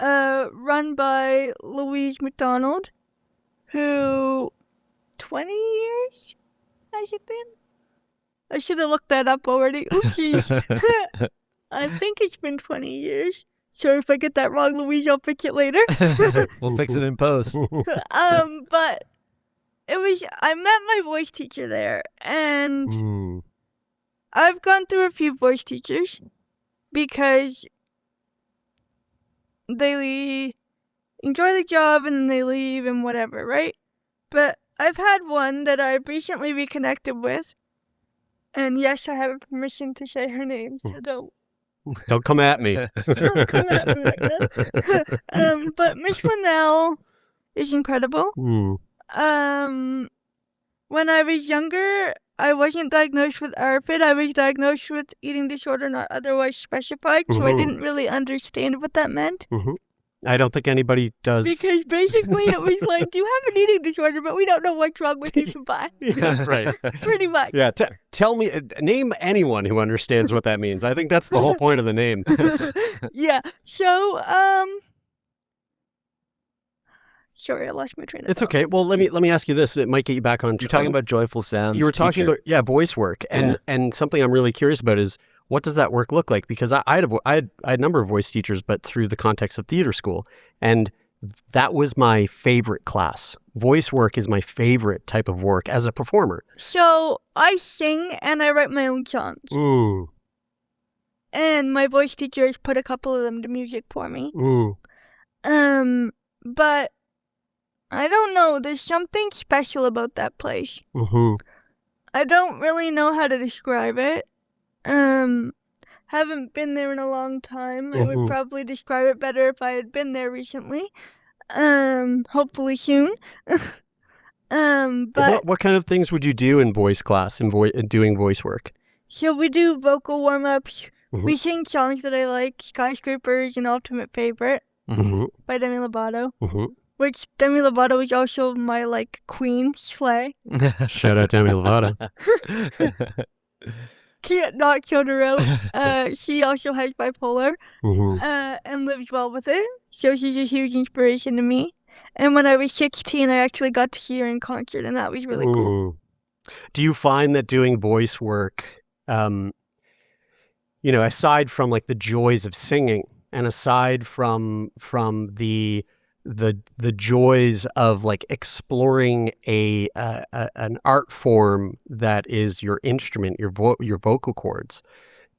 [SPEAKER 3] run by Louise McDonald, who 20 years has it been? I should have looked that up already. Oopsies. I think it's been 20 years. So if I get that wrong, Louise, I'll fix it later.
[SPEAKER 2] We'll fix it in post.
[SPEAKER 3] But I met my voice teacher there, and I've gone through a few voice teachers because they enjoy the job and then they leave and whatever, right? But I've had one that I've recently reconnected with, and yes, I have permission to say her name, so
[SPEAKER 1] Don't come at me.
[SPEAKER 3] don't come at me like that. But Miss Linnell is incredible. When I was younger, I wasn't diagnosed with ARFID. I was diagnosed with eating disorder not otherwise specified, so I didn't really understand what that meant.
[SPEAKER 1] I don't think anybody does.
[SPEAKER 3] Because basically it was like, you have an eating disorder, but we don't know what's wrong with you, so bye.
[SPEAKER 1] Yeah, right.
[SPEAKER 3] Pretty much.
[SPEAKER 1] Yeah, tell me, name anyone who understands what that means. I think that's the whole point of the name.
[SPEAKER 3] Yeah, so, sorry, I lost my train of thought.
[SPEAKER 1] It's okay. Well, let me ask you this. It might get you back on track.
[SPEAKER 2] You're talking about Joyful Sounds.
[SPEAKER 1] You were talking
[SPEAKER 2] teacher.
[SPEAKER 1] about voice work, and something I'm really curious about is what does that work look like? Because I had a number of voice teachers, but through the context of theater school, and that was my favorite class. Voice work is my favorite type of work as a performer.
[SPEAKER 3] So, I sing and I write my own songs. And my voice teacher has put a couple of them to music for me. But I don't know. There's something special about that place. I don't really know how to describe it. Haven't been there in a long time. I would probably describe it better if I had been there recently. Hopefully soon. But
[SPEAKER 1] what kind of things would you do in voice class in doing voice work?
[SPEAKER 3] So we do vocal warm-ups. We sing songs that I like. Skyscrapers, an ultimate favorite by Demi Lovato. Which Demi Lovato is also my queen, slay.
[SPEAKER 1] Shout out Demi Lovato.
[SPEAKER 3] Can't not shout her out. She also has bipolar and lives well with it. So she's a huge inspiration to me. And when I was 16, I actually got to see her in concert, and that was really cool.
[SPEAKER 1] Do you find that doing voice work, aside from the joys of singing, and aside from the joys of exploring an art form that is your instrument, your vocal cords,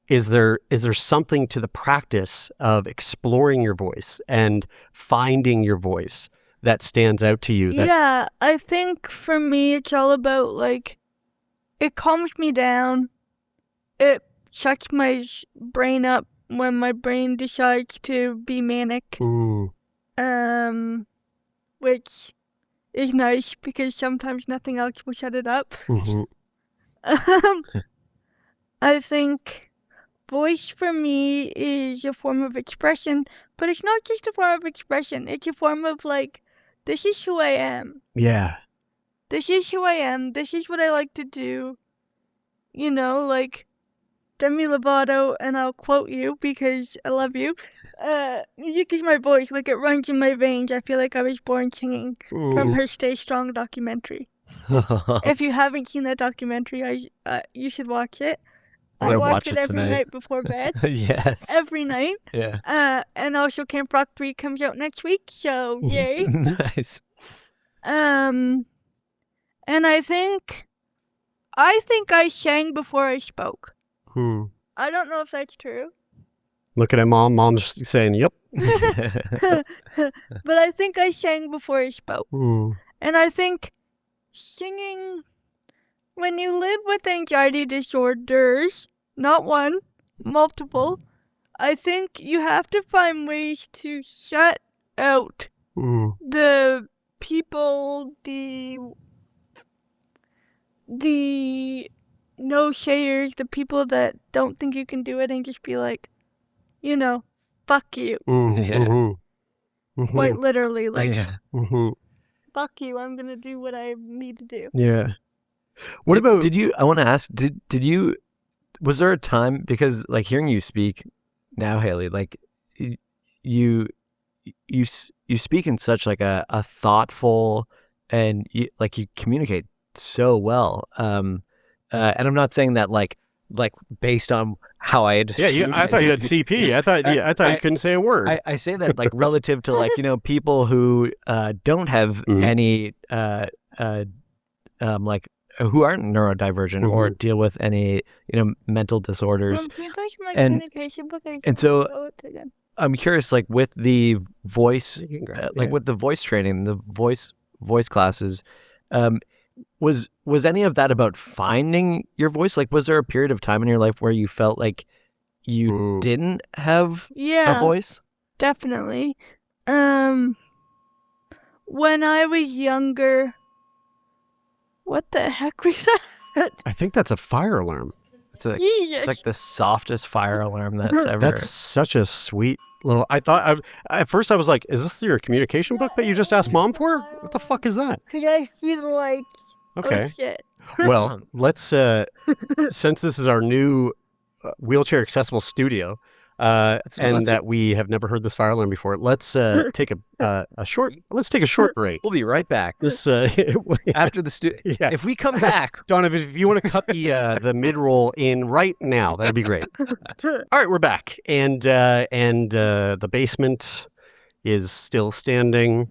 [SPEAKER 1] is there something to the practice of exploring your voice and finding your voice that stands out to you?
[SPEAKER 3] Yeah, I think for me it's all about it calms me down. It shuts my brain up when my brain decides to be manic. Which is nice because sometimes nothing else will shut it up. I think voice for me is a form of expression, but it's not just a form of expression. It's a form of this is who I am.
[SPEAKER 1] Yeah.
[SPEAKER 3] This is who I am. This is what I like to do. Demi Lovato, and I'll quote you because I love you. Music is my voice, it runs in my veins. I feel like I was born singing from her Stay Strong documentary. If you haven't seen that documentary, you should watch it. I watch it every night before bed.
[SPEAKER 2] Yes.
[SPEAKER 3] Every night.
[SPEAKER 2] Yeah.
[SPEAKER 3] And also Camp Rock 3 comes out next week, so yay.
[SPEAKER 2] Nice.
[SPEAKER 3] And I think I sang before I spoke. I don't know if that's true.
[SPEAKER 1] Looking at Mom. Mom's saying, yep.
[SPEAKER 3] But I think I sang before I spoke.
[SPEAKER 1] Mm.
[SPEAKER 3] And I think singing, when you live with anxiety disorders, not one, multiple, I think you have to find ways to shut out the people, the no-sayers, the people that don't think you can do it, and just be like, fuck you. Quite literally, like, fuck you, I'm going to do what I need to do.
[SPEAKER 1] Yeah. What about...
[SPEAKER 2] I want to ask, did you, was there a time, because like hearing you speak now, Haylee, like you speak in such like a thoughtful, and you communicate so well. And I'm not saying that like based on how I had.
[SPEAKER 1] Yeah, I thought you had CP. I thought you couldn't say a word.
[SPEAKER 2] I say that like relative to like people who don't have any like who aren't neurodivergent or deal with any mental disorders. And so I'm curious, like with the voice, with the voice training, the voice classes, was any of that about finding your voice? Like, was there a period of time in your life where you felt like you didn't have a voice?
[SPEAKER 3] Definitely. When I was younger, what the heck was that?
[SPEAKER 1] I think that's a fire alarm.
[SPEAKER 2] It's like the softest fire alarm that's ever.
[SPEAKER 1] That's such a sweet little. At first I was like, "Is this your communication book that you just asked Mom for? What the fuck is that?"
[SPEAKER 3] Could I see the lights?
[SPEAKER 1] Okay.
[SPEAKER 3] Oh, shit.
[SPEAKER 1] Well, let's since this is our new wheelchair accessible studio, that we have never heard this fire alarm before, let's take a short break.
[SPEAKER 2] We'll be right back.
[SPEAKER 1] This
[SPEAKER 2] after the studio. Yeah. If we come back,
[SPEAKER 1] Donovan, if you want to cut the mid roll in right now, that'd be great. All right, we're back, and the basement is still standing.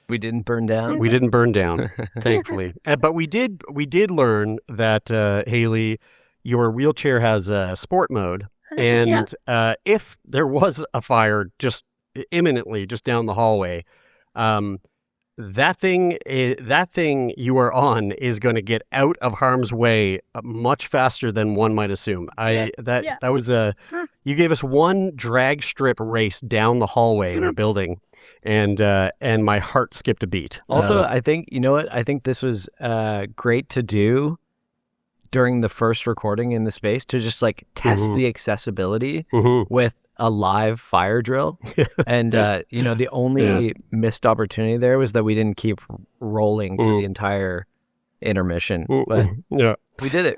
[SPEAKER 2] We didn't burn down.
[SPEAKER 1] We didn't burn down, thankfully. But we did learn that Haylee, your wheelchair has a sport mode. And if there was a fire just imminently just down the hallway, that thing you are on is going to get out of harm's way much faster than one might assume. That was you gave us one drag strip race down the hallway in our building, and my heart skipped a beat.
[SPEAKER 2] Also, I think I think this was great to do during the first recording in the space, to just like test the accessibility with a live fire drill. And the only missed opportunity there was that we didn't keep rolling through the entire intermission. But we did it.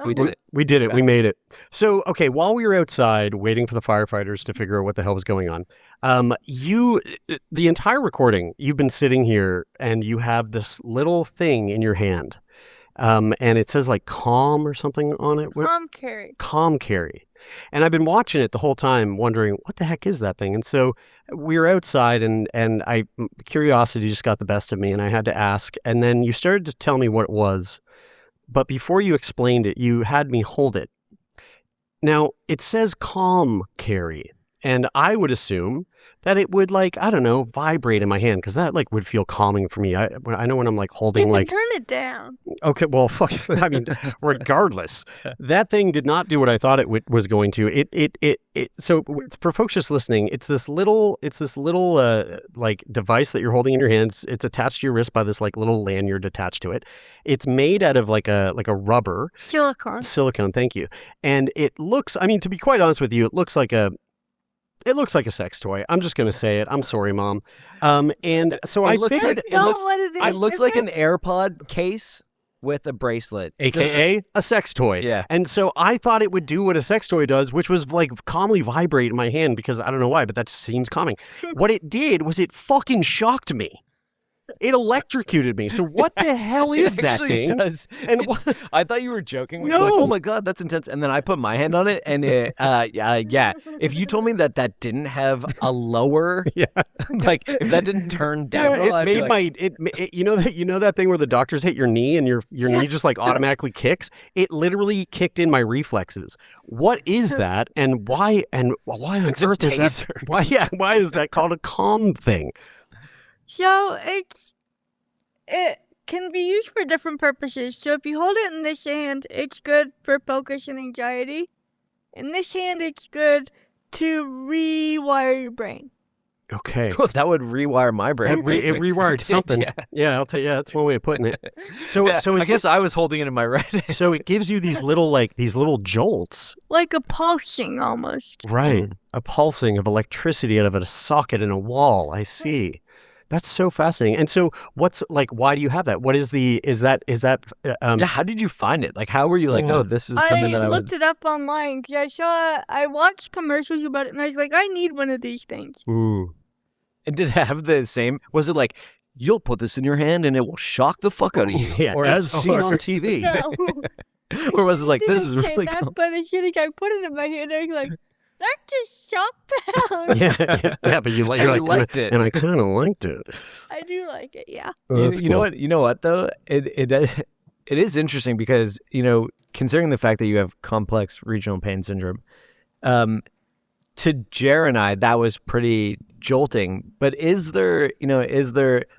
[SPEAKER 1] We did it. We made it. So, okay, while we were outside waiting for the firefighters to figure out what the hell was going on, the entire recording, you've been sitting here and you have this little thing in your hand. And it says like calm or something on it. Calm carry. And I've been watching it the whole time wondering, what the heck is that thing? And so we were outside and curiosity just got the best of me and I had to ask. And then you started to tell me what it was. But before you explained it, you had me hold it. Now, it says calm carry. And I would assume that it would vibrate in my hand, because that would feel calming for me. I know when I'm holding
[SPEAKER 3] turn it down.
[SPEAKER 1] Okay, well, fuck. I mean, regardless, that thing did not do what I thought it was going to. So for folks just listening, it's this little device that you're holding in your hands. It's attached to your wrist by this little lanyard attached to it. It's made out of like a rubber silicone. Thank you. And it looks. I mean, to be quite honest with you, it looks like a sex toy. I'm just going to say it. I'm sorry, Mom. And so I figured
[SPEAKER 2] it looks like an AirPod case with a bracelet.
[SPEAKER 1] AKA a sex toy.
[SPEAKER 2] Yeah.
[SPEAKER 1] And so I thought it would do what a sex toy does, which was calmly vibrate in my hand, because I don't know why, but that seems calming. What it did was it fucking shocked me. It electrocuted me. So what the hell is that
[SPEAKER 2] actually
[SPEAKER 1] thing?
[SPEAKER 2] does.
[SPEAKER 1] And
[SPEAKER 2] I thought you were joking.
[SPEAKER 1] No.
[SPEAKER 2] Like, oh my God, that's intense. And then I put my hand on it, and yeah. If you told me that didn't have a lower, like if that didn't turn down,
[SPEAKER 1] it
[SPEAKER 2] I'd
[SPEAKER 1] made
[SPEAKER 2] be like,
[SPEAKER 1] my it you know that thing where the doctors hit your knee and your knee just like automatically kicks. It literally kicked in my reflexes. What is that, and why on
[SPEAKER 2] It's a
[SPEAKER 1] earth is that?
[SPEAKER 2] taser.
[SPEAKER 1] Why is that called a calm thing?
[SPEAKER 3] So it can be used for different purposes. So if you hold it in this hand, it's good for focus and anxiety. In this hand, it's good to rewire your brain.
[SPEAKER 1] Okay.
[SPEAKER 2] That would rewire my brain.
[SPEAKER 1] It rewired something.
[SPEAKER 2] Yeah.
[SPEAKER 1] I'll tell you. That's one way of putting it. So
[SPEAKER 2] I guess I was holding it in my right hand.
[SPEAKER 1] So it gives you these little jolts.
[SPEAKER 3] Like a pulsing almost.
[SPEAKER 1] Right. A pulsing of electricity out of a socket in a wall. I see. That's so fascinating. And so what's like, why do you have that? What is
[SPEAKER 2] How did you find it? Like, how were you like, oh, this is something that I
[SPEAKER 3] looked it up online because I watched commercials about it and I was like, I need one of these things.
[SPEAKER 1] Ooh.
[SPEAKER 2] And did it have the same? Was it like, you'll put this in your hand and it will shock the fuck out of you?
[SPEAKER 1] Yeah, as seen on TV.
[SPEAKER 3] No.
[SPEAKER 2] Or was it like, this is
[SPEAKER 3] Didn't say
[SPEAKER 2] really
[SPEAKER 3] that,
[SPEAKER 2] cool?
[SPEAKER 3] but as soon as I put it in my hand, I was like, that just shocked the hell.
[SPEAKER 1] Yeah, but you're
[SPEAKER 2] liked it.
[SPEAKER 1] and I kind of liked it.
[SPEAKER 3] I do like it, yeah.
[SPEAKER 2] You know what? You know what though? It is interesting because considering the fact that you have complex regional pain syndrome, to Jer and I that was pretty jolting. But is there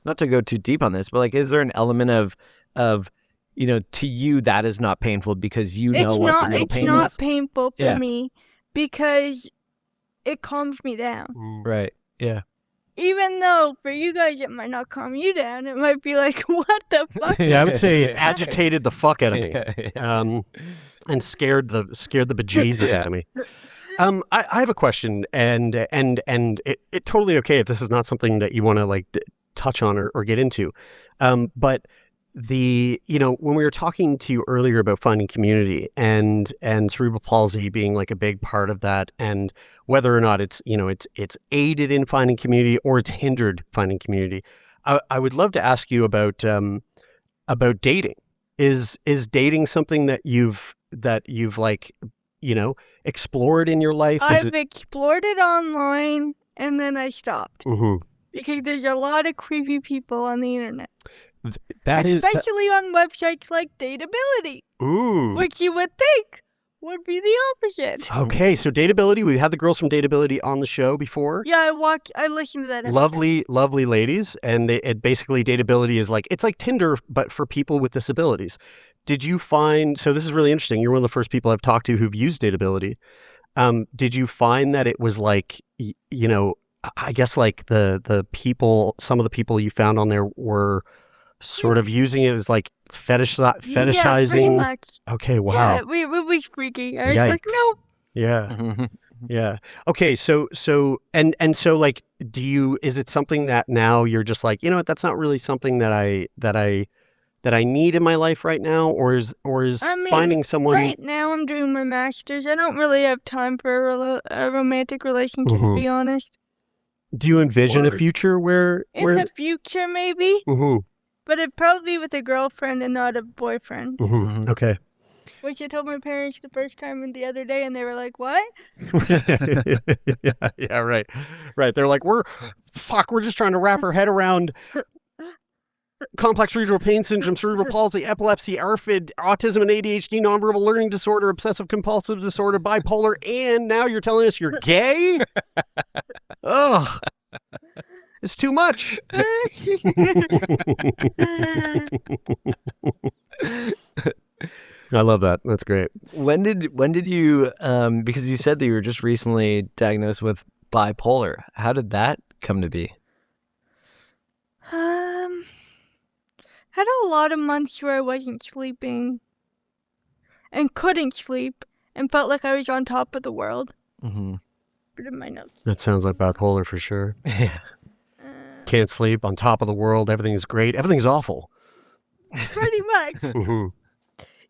[SPEAKER 2] not to go too deep on this, but like, is there an element of to you that is not painful because you know what the pain is?
[SPEAKER 3] It's not painful for me because it calms me down.
[SPEAKER 2] Right. Yeah.
[SPEAKER 3] Even though for you guys it might not calm you down, it might be like, what the fuck?
[SPEAKER 1] Yeah, I would say it agitated the fuck out of me, and scared the bejesus out of me. I have a question, and it totally okay if this is not something that you want to like touch on or get into, but when we were talking to you earlier about finding community and cerebral palsy being like a big part of that, and whether or not it's aided in finding community or it's hindered finding community, I would love to ask you about dating. Is dating something that you've like explored in your life?
[SPEAKER 3] I've explored it online and then I stopped because there's a lot of creepy people on the internet. Especially on websites like Dateability, which you would think would be the opposite.
[SPEAKER 1] Okay, so Dateability, we've had the girls from Dateability on the show before.
[SPEAKER 3] Yeah, I listened to that episode.
[SPEAKER 1] Lovely ladies, and basically Dateability is like, it's like Tinder, but for people with disabilities. Did you find, so this is really interesting, you're one of the first people I've talked to who've used Dateability. Did you find that it was like, I guess like the people, some of the people you found on there were sort of using it as like fetishizing.
[SPEAKER 3] Yeah, pretty much.
[SPEAKER 1] Okay, wow.
[SPEAKER 3] Yeah, we was freaky. I was like, no.
[SPEAKER 1] Yeah. Yeah. Okay, so like, is it something that now you're just like, you know what, that's not really something that I need in my life right now, or is finding someone.
[SPEAKER 3] Right now I'm doing my master's. I don't really have time for a romantic relationship, to be honest.
[SPEAKER 1] Do you envision a future where
[SPEAKER 3] in the future maybe? But it'd probably be with a girlfriend and not a boyfriend.
[SPEAKER 1] Okay.
[SPEAKER 3] Which I told my parents the first time and the other day, and they were like, what?
[SPEAKER 1] Yeah, right. They're like, we're just trying to wrap our head around complex regional pain syndrome, cerebral palsy, epilepsy, ARFID, autism and ADHD, nonverbal learning disorder, obsessive compulsive disorder, bipolar, and now you're telling us you're gay? Ugh. It's too much. I love that. That's great.
[SPEAKER 2] When did you because you said that you were just recently diagnosed with bipolar. How did that come to be?
[SPEAKER 3] Had a lot of months where I wasn't sleeping and couldn't sleep and felt like I was on top of the world. But in my notes.
[SPEAKER 1] That sounds like bipolar for sure.
[SPEAKER 2] Yeah.
[SPEAKER 1] Can't sleep, on top of the world, everything's great, everything's awful.
[SPEAKER 3] Pretty much.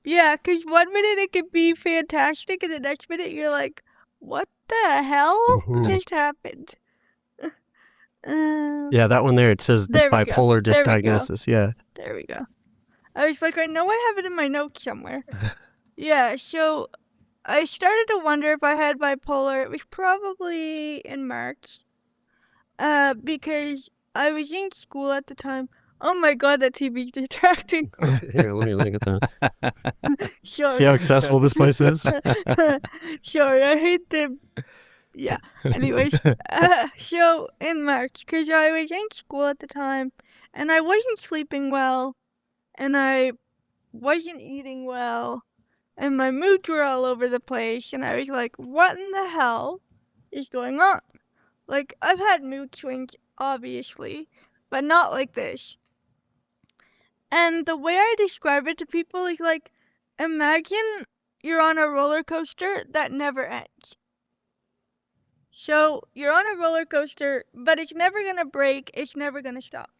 [SPEAKER 3] Yeah, because 1 minute it could be fantastic and the next minute you're like, what the hell just happened?
[SPEAKER 1] Yeah, that one there. It says the
[SPEAKER 3] There we go.
[SPEAKER 1] bipolar
[SPEAKER 3] There we go.
[SPEAKER 1] diagnosis. Yeah.
[SPEAKER 3] There we go. I was like, I know I have it in my notes somewhere. Yeah, so I started to wonder if I had bipolar. It was probably in March. Because I was in school at the time. Oh my god, that TV's distracting.
[SPEAKER 1] Here, let me look at that.
[SPEAKER 3] Sorry.
[SPEAKER 1] See how accessible this place is?
[SPEAKER 3] Sorry, I hate them. Yeah. Anyways, so in March, because I was in school at the time, and I wasn't sleeping well, and I wasn't eating well, and my moods were all over the place, and I was like, what in the hell is going on? Like, I've had mood swings, obviously, but not like this. And the way I describe it to people is like, imagine you're on a roller coaster that never ends. So, you're on a roller coaster, but it's never gonna break, it's never gonna stop.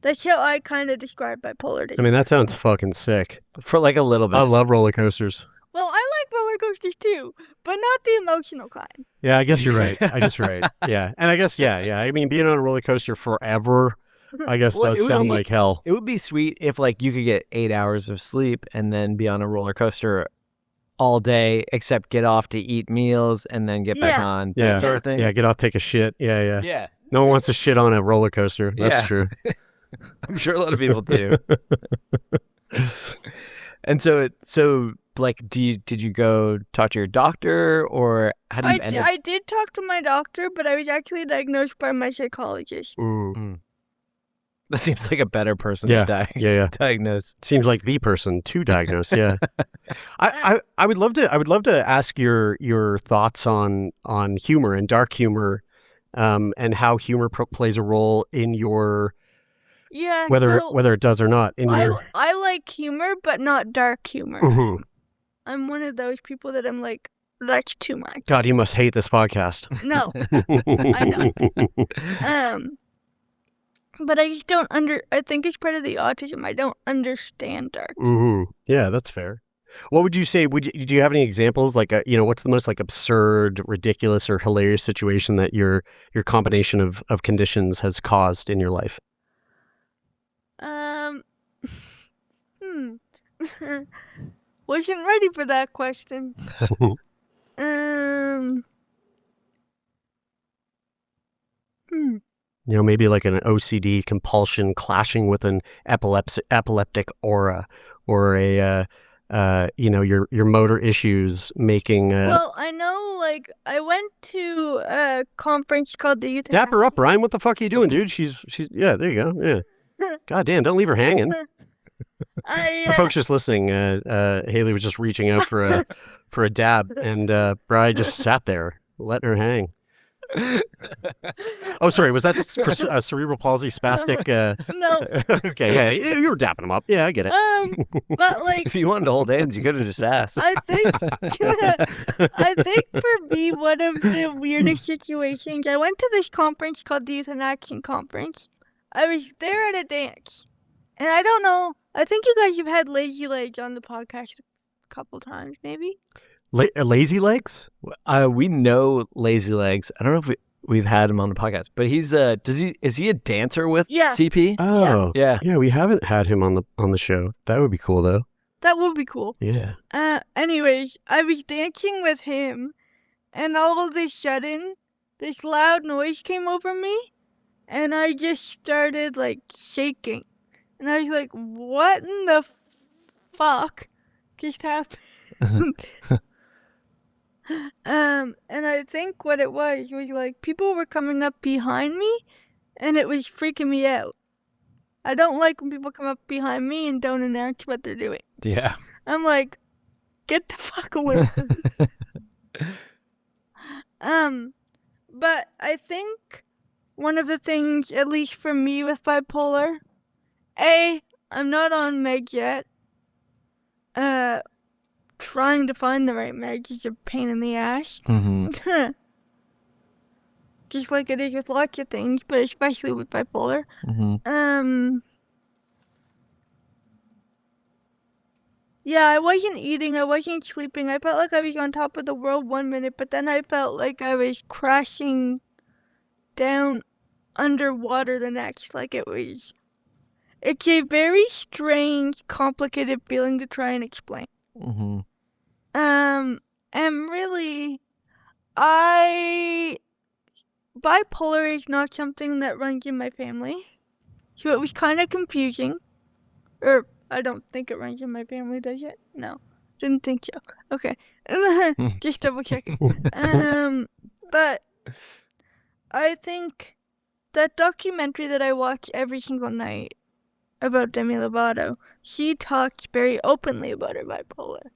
[SPEAKER 3] That's how I kind of describe bipolarity.
[SPEAKER 1] I mean, that sounds fucking sick.
[SPEAKER 2] For like a little bit.
[SPEAKER 1] I love roller coasters.
[SPEAKER 3] Well, I like roller coasters too, but not the emotional kind.
[SPEAKER 1] Yeah, I guess you're right. I guess you're right. Yeah. And I guess, yeah. I mean, being on a roller coaster forever, I guess
[SPEAKER 2] Well, it
[SPEAKER 1] does
[SPEAKER 2] would
[SPEAKER 1] sound
[SPEAKER 2] be-
[SPEAKER 1] like hell.
[SPEAKER 2] It would be sweet if like you could get 8 hours of sleep and then be on a roller coaster all day, except get off to eat meals and then get back
[SPEAKER 3] Yeah.
[SPEAKER 2] on.
[SPEAKER 1] Yeah.
[SPEAKER 2] That sort of thing.
[SPEAKER 1] Yeah, get off, take a shit. Yeah.
[SPEAKER 2] Yeah.
[SPEAKER 1] No one wants to shit on a roller coaster. That's
[SPEAKER 2] Yeah.
[SPEAKER 1] true.
[SPEAKER 2] I'm sure a lot of people do. And so like, did you go talk to your doctor, or how do you end up?
[SPEAKER 3] I did talk to my doctor, but I was actually diagnosed by my psychologist.
[SPEAKER 2] That seems like a better person
[SPEAKER 1] Yeah.
[SPEAKER 2] to
[SPEAKER 1] Yeah.
[SPEAKER 2] diagnose.
[SPEAKER 1] Seems like the person to diagnose. Yeah. I would love to ask your thoughts on humor and dark humor, and how humor plays a role in your
[SPEAKER 3] Yeah,
[SPEAKER 1] whether
[SPEAKER 3] so
[SPEAKER 1] it does or not in your.
[SPEAKER 3] I like humor, but not dark humor.
[SPEAKER 1] Mhm.
[SPEAKER 3] I'm one of those people that I'm like, that's too much.
[SPEAKER 1] God, you must hate this podcast.
[SPEAKER 3] No, I don't. But I just don't I think it's part of the autism. I don't understand dark.
[SPEAKER 1] Yeah, that's fair. What would you say? Do you have any examples? Like, what's the most like absurd, ridiculous, or hilarious situation that your combination of conditions has caused in your life?
[SPEAKER 3] Wasn't ready for that question.
[SPEAKER 1] Maybe like an OCD compulsion clashing with an epileptic aura, or a your motor issues making.
[SPEAKER 3] Well, I know, like, I went to a conference called the Youth.
[SPEAKER 1] Dap her up, Ryan. What the fuck are you doing, dude? She's yeah. There you go. Yeah. God damn! Don't leave her hanging. For folks just listening, Haylee was just reaching out for a dab, and Bri just sat there letting her hang. Oh, sorry. Was that cerebral palsy spastic?
[SPEAKER 3] No.
[SPEAKER 1] Okay. Yeah, you were dapping him up. Yeah, I get it.
[SPEAKER 3] But like,
[SPEAKER 2] If you wanted to hold hands, you could have just asked.
[SPEAKER 3] I think for me, one of the weirdest situations, I went to this conference called the Youth in Action Conference. I was there at a dance, and I don't know. I think you guys have had Lazy Legs on the podcast a couple times, maybe.
[SPEAKER 1] Lazy legs?
[SPEAKER 2] We know Lazy Legs. I don't know if we've had him on the podcast, but he's is he a dancer with CP?
[SPEAKER 1] Oh,
[SPEAKER 2] Yeah.
[SPEAKER 1] Yeah, we haven't had him on the show. That would be cool, though.
[SPEAKER 3] That would be cool.
[SPEAKER 1] Yeah.
[SPEAKER 3] Anyways, I was dancing with him, and all of a sudden, this loud noise came over me, and I just started, like, shaking. And I was like, what in the fuck just happened? And I think what it was like people were coming up behind me, and it was freaking me out. I don't like when people come up behind me and don't announce what they're doing.
[SPEAKER 2] Yeah.
[SPEAKER 3] I'm like, get the fuck away from me. But I think one of the things, at least for me with bipolar, I'm not on meds yet. Trying to find the right meds is a pain in the ass.
[SPEAKER 2] Mm-hmm.
[SPEAKER 3] Just like it is with lots of things, but especially with bipolar.
[SPEAKER 2] Mm-hmm.
[SPEAKER 3] Yeah, I wasn't eating, I wasn't sleeping. I felt like I was on top of the world 1 minute, but then I felt like I was crashing down underwater the next. Like, it's a very strange, complicated feeling to try and explain.
[SPEAKER 2] Mm-hmm.
[SPEAKER 3] And really, bipolar is not something that runs in my family. So it was kind of confusing. Or, I don't think it runs in my family, does it? No. Didn't think so. Okay. Just double checking. But I think that documentary that I watch every single night about Demi Lovato, she talks very openly about her bipolar.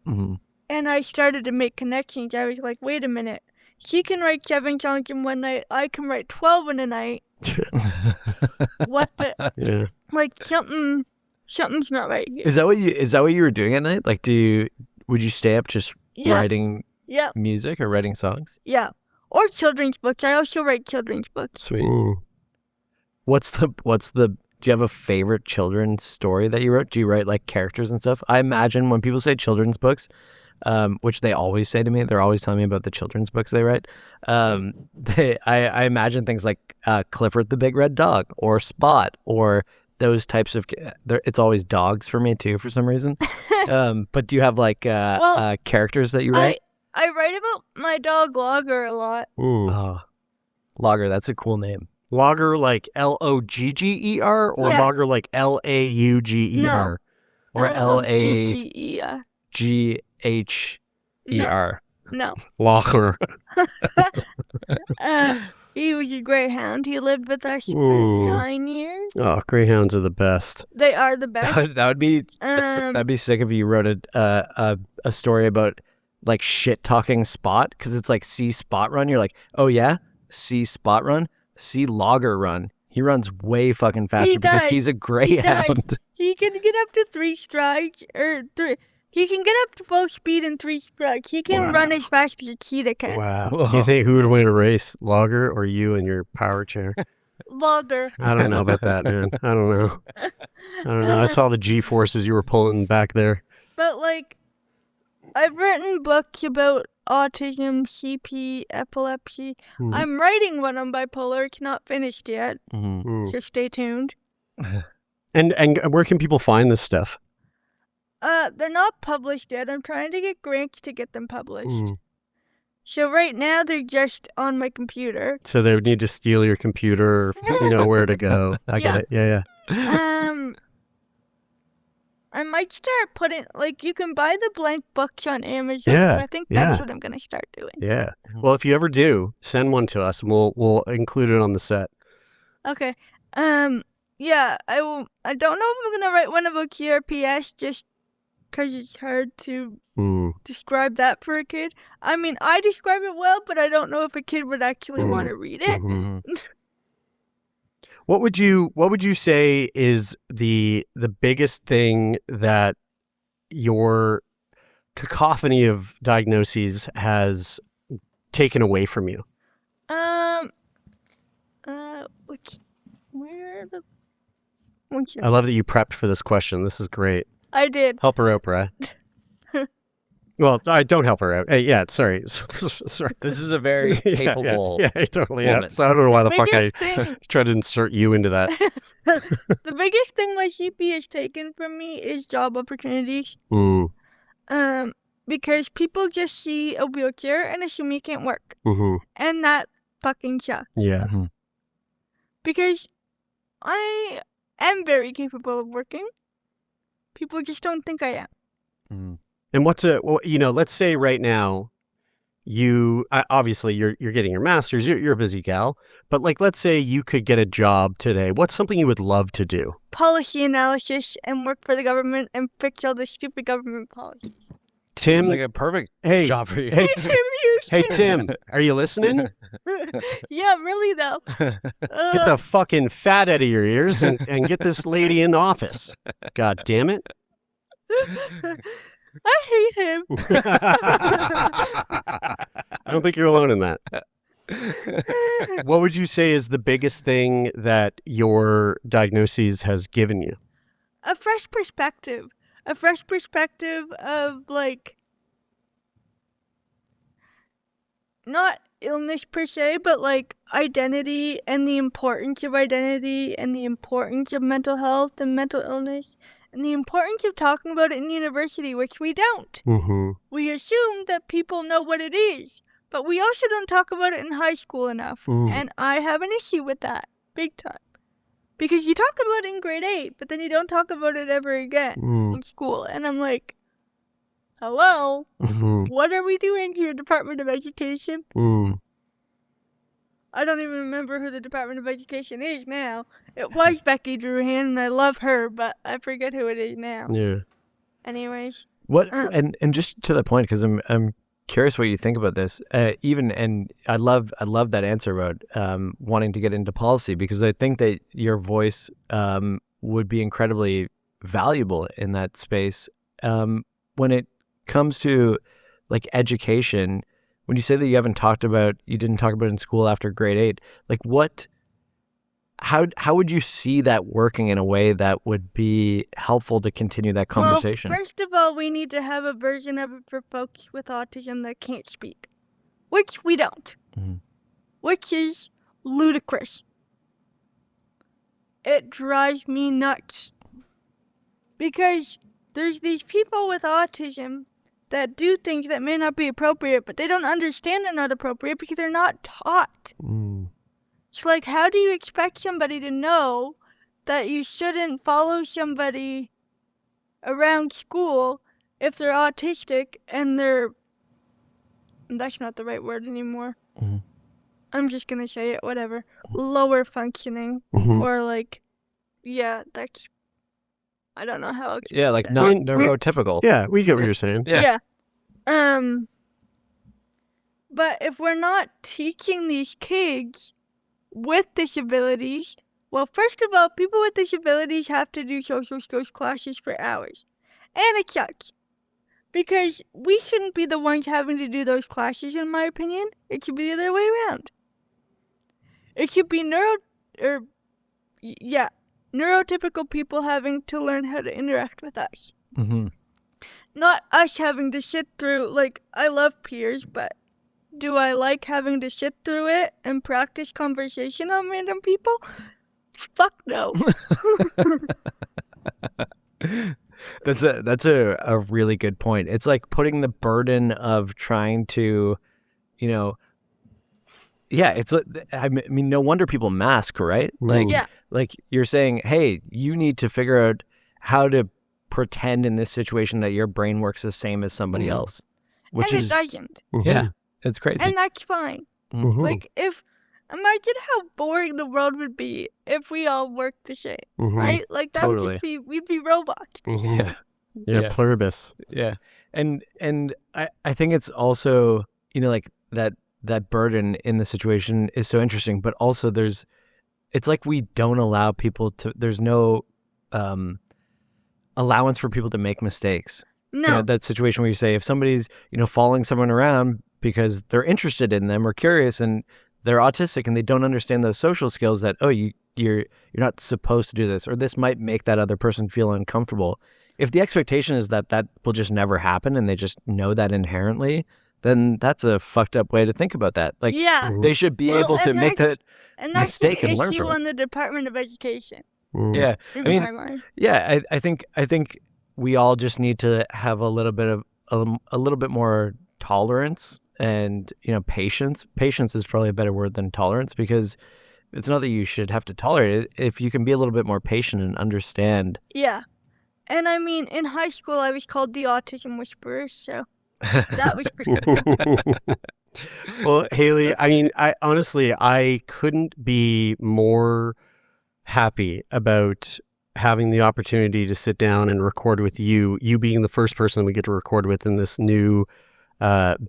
[SPEAKER 2] Mm-hmm.
[SPEAKER 3] And I started to make connections. I was like, wait a minute. She can write 7 songs in one night. I can write 12 in a night. What the?
[SPEAKER 1] Yeah.
[SPEAKER 3] Like, something's not right here.
[SPEAKER 2] Is that what you were doing at night? Like, would you stay up just writing music or writing songs?
[SPEAKER 3] Yeah. Or children's books. I also write children's books.
[SPEAKER 2] Sweet.
[SPEAKER 1] Ooh.
[SPEAKER 2] What's the do you have a favorite children's story that you wrote? Do you write like characters and stuff? I imagine when people say children's books, which they always say to me, they're always telling me about the children's books they write. I imagine things like Clifford the Big Red Dog or Spot or those types of. It's always dogs for me too for some reason. But do you have like characters that you write?
[SPEAKER 3] I write about my dog Logger a lot.
[SPEAKER 1] Ooh.
[SPEAKER 2] Oh, Logger, that's a cool name.
[SPEAKER 1] Logger like Logger or Logger like Lauger?
[SPEAKER 3] No.
[SPEAKER 2] Or
[SPEAKER 3] Lagger.
[SPEAKER 2] Gher.
[SPEAKER 3] No.
[SPEAKER 1] Logger.
[SPEAKER 3] He was a greyhound. He lived with us for
[SPEAKER 1] Ooh.
[SPEAKER 3] 9 years.
[SPEAKER 1] Oh, greyhounds are the best.
[SPEAKER 3] They are the best.
[SPEAKER 2] That'd be sick if you wrote a story about like shit talking Spot, because it's like see Spot run. You're like, oh yeah, see Spot run, see Logger run. He runs way fucking faster because he's a greyhound.
[SPEAKER 3] He can get up to 3 strides or 3. He can get up to full speed in 3 strides. He can run as fast as a cheetah can.
[SPEAKER 1] Wow.
[SPEAKER 2] Whoa.
[SPEAKER 1] Do you think who would win a race, Logger or you in your power chair?
[SPEAKER 3] Logger.
[SPEAKER 1] I don't know about that, man. I don't know. I saw the G-forces you were pulling back there.
[SPEAKER 3] But like, I've written books about autism, CP, epilepsy. I'm writing one on bipolar. It's not finished yet, so stay tuned.
[SPEAKER 1] And where can people find this stuff?
[SPEAKER 3] They're not published yet. I'm trying to get grants to get them published. So right now they're just on my computer.
[SPEAKER 1] So they would need to steal your computer, or you know where to go. I get it. Yeah.
[SPEAKER 3] I might start putting, like, you can buy the blank books on Amazon.
[SPEAKER 1] Yeah,
[SPEAKER 3] I think that's what I'm going to start doing.
[SPEAKER 1] Yeah. Well, if you ever do, send one to us and we'll include it on the set.
[SPEAKER 3] Okay. Yeah, I will. I don't know if I'm going to write one about CRPS just because it's hard to describe that for a kid. I mean, I describe it well, but I don't know if a kid would actually want to read it.
[SPEAKER 1] What would you say is the biggest thing that your cacophony of diagnoses has taken away from you?
[SPEAKER 2] Mm-hmm.
[SPEAKER 1] I love that you prepped for this question. This is great.
[SPEAKER 3] I did.
[SPEAKER 1] Help her out, Brad. Well, don't help her out. Hey, yeah, sorry. Sorry.
[SPEAKER 2] This is a very capable
[SPEAKER 1] Yeah, totally.
[SPEAKER 2] woman.
[SPEAKER 1] Yeah. So I don't know why the fuck I
[SPEAKER 3] Thing,
[SPEAKER 1] tried to insert you into that.
[SPEAKER 3] the biggest thing my CP has taken from me is job opportunities. Because people just see a wheelchair and assume you can't work. And that fucking sucks.
[SPEAKER 1] Yeah.
[SPEAKER 3] Because I am very capable of working. People just don't think I am.
[SPEAKER 1] And let's say right now, you obviously you're getting your master's, you're a busy gal, but like, let's say you could get a job today. What's something you would love to do?
[SPEAKER 3] Policy analysis and work for the government and fix all the stupid government policies.
[SPEAKER 1] Tim,
[SPEAKER 2] It's like a perfect job for you.
[SPEAKER 1] Hey, hey, Tim, are you listening?
[SPEAKER 3] Yeah, really though.
[SPEAKER 1] Get the fucking fat out of your ears and get this lady in the office. God damn it.
[SPEAKER 3] I hate him.
[SPEAKER 1] I don't think you're alone in that. What would you say is the biggest thing that your diagnosis has given you?
[SPEAKER 3] A fresh perspective. A fresh perspective of, like, not illness per se, but like identity and the importance of identity and the importance of mental health and mental illness and the importance of talking about it in university, which we don't.
[SPEAKER 1] Mm-hmm.
[SPEAKER 3] We assume that people know what it is, but we also don't talk about it in high school enough. And I have an issue with that, big time. Because you talk about it in grade 8, but then you don't talk about it ever again in school. And I'm like, hello? What are we doing here, Department of Education? I don't even remember who the Department of Education is now. It was Becky Druhan, and I love her, but I forget who it is now.
[SPEAKER 1] Yeah.
[SPEAKER 3] Anyways.
[SPEAKER 2] What and just to the point, because I'm curious what you think about this. And I love that answer about wanting to get into policy, because I think that your voice would be incredibly valuable in that space. When it comes to like education, when you say that you didn't talk about it in school after grade 8, like how would you see that working in a way that would be helpful to continue that conversation?
[SPEAKER 3] Well, first of all, we need to have a version of it for folks with autism that can't speak, which we don't, which is ludicrous. It drives me nuts because there's these people with autism that do things that may not be appropriate, but they don't understand they're not appropriate because they're not taught. It's like, how do you expect somebody to know that you shouldn't follow somebody around school if they're autistic and that's not the right word anymore. I'm just going to say it, whatever. Lower functioning or like, yeah, that's, I don't know how.
[SPEAKER 2] Yeah, like not neurotypical.
[SPEAKER 1] Yeah, we get what you're saying.
[SPEAKER 3] Yeah. But if we're not teaching these kids with disabilities, well, first of all, people with disabilities have to do social skills classes for hours. And it sucks. Because we shouldn't be the ones having to do those classes, in my opinion. It should be the other way around. It should be neurotypical people having to learn how to interact with us. Not us having to sit through, like, I love peers, but do I like having to sit through it and practice conversation on random people? Fuck no.
[SPEAKER 2] That's a really good point. It's like putting the burden of trying to, it's, I mean, no wonder people mask, right? Like you're saying, hey, you need to figure out how to pretend in this situation that your brain works the same as somebody else. Which
[SPEAKER 3] and it doesn't.
[SPEAKER 2] Yeah, it's crazy.
[SPEAKER 3] And that's fine. Like, imagine how boring the world would be if we all worked the same, right? Like, that would just be, we'd be robots.
[SPEAKER 1] Yeah, pluribus.
[SPEAKER 2] Yeah. And I think it's also, like that burden in the situation is so interesting, but also it's like we don't allow people to, there's no allowance for people to make mistakes.
[SPEAKER 3] No.
[SPEAKER 2] That situation where you say, if somebody's, following someone around because they're interested in them or curious and they're autistic and they don't understand those social skills that, you're not supposed to do this, or this might make that other person feel uncomfortable. If the expectation is that will just never happen and they just know that inherently, then that's a fucked up way to think about that. Like, they should be able to make that mistake and learn from it.
[SPEAKER 3] And that's an issue on the Department of Education.
[SPEAKER 2] Yeah. I think we all just need to have a little bit more tolerance and, patience. Patience is probably a better word than tolerance, because it's not that you should have to tolerate it. If you can be a little bit more patient and understand.
[SPEAKER 3] Yeah. And I mean, in high school, I was called the Autism Whisperer, so that was pretty good.
[SPEAKER 1] Well, Haylee, I mean, I couldn't be more happy about having the opportunity to sit down and record with you being the first person we get to record with in this new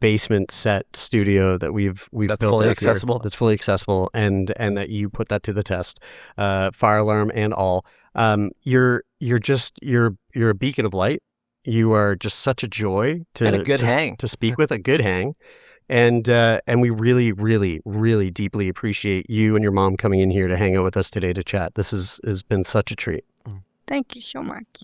[SPEAKER 1] basement set studio that we've built
[SPEAKER 2] fully
[SPEAKER 1] out
[SPEAKER 2] accessible.
[SPEAKER 1] That's fully accessible, and that you put that to the test, fire alarm and all. You're a beacon of light. You are just such a joy
[SPEAKER 2] and a good hang
[SPEAKER 1] to speak with, a good hang. And we really, really, really deeply appreciate you and your mom coming in here to hang out with us today to chat. This has been such a treat.
[SPEAKER 3] Thank you so much.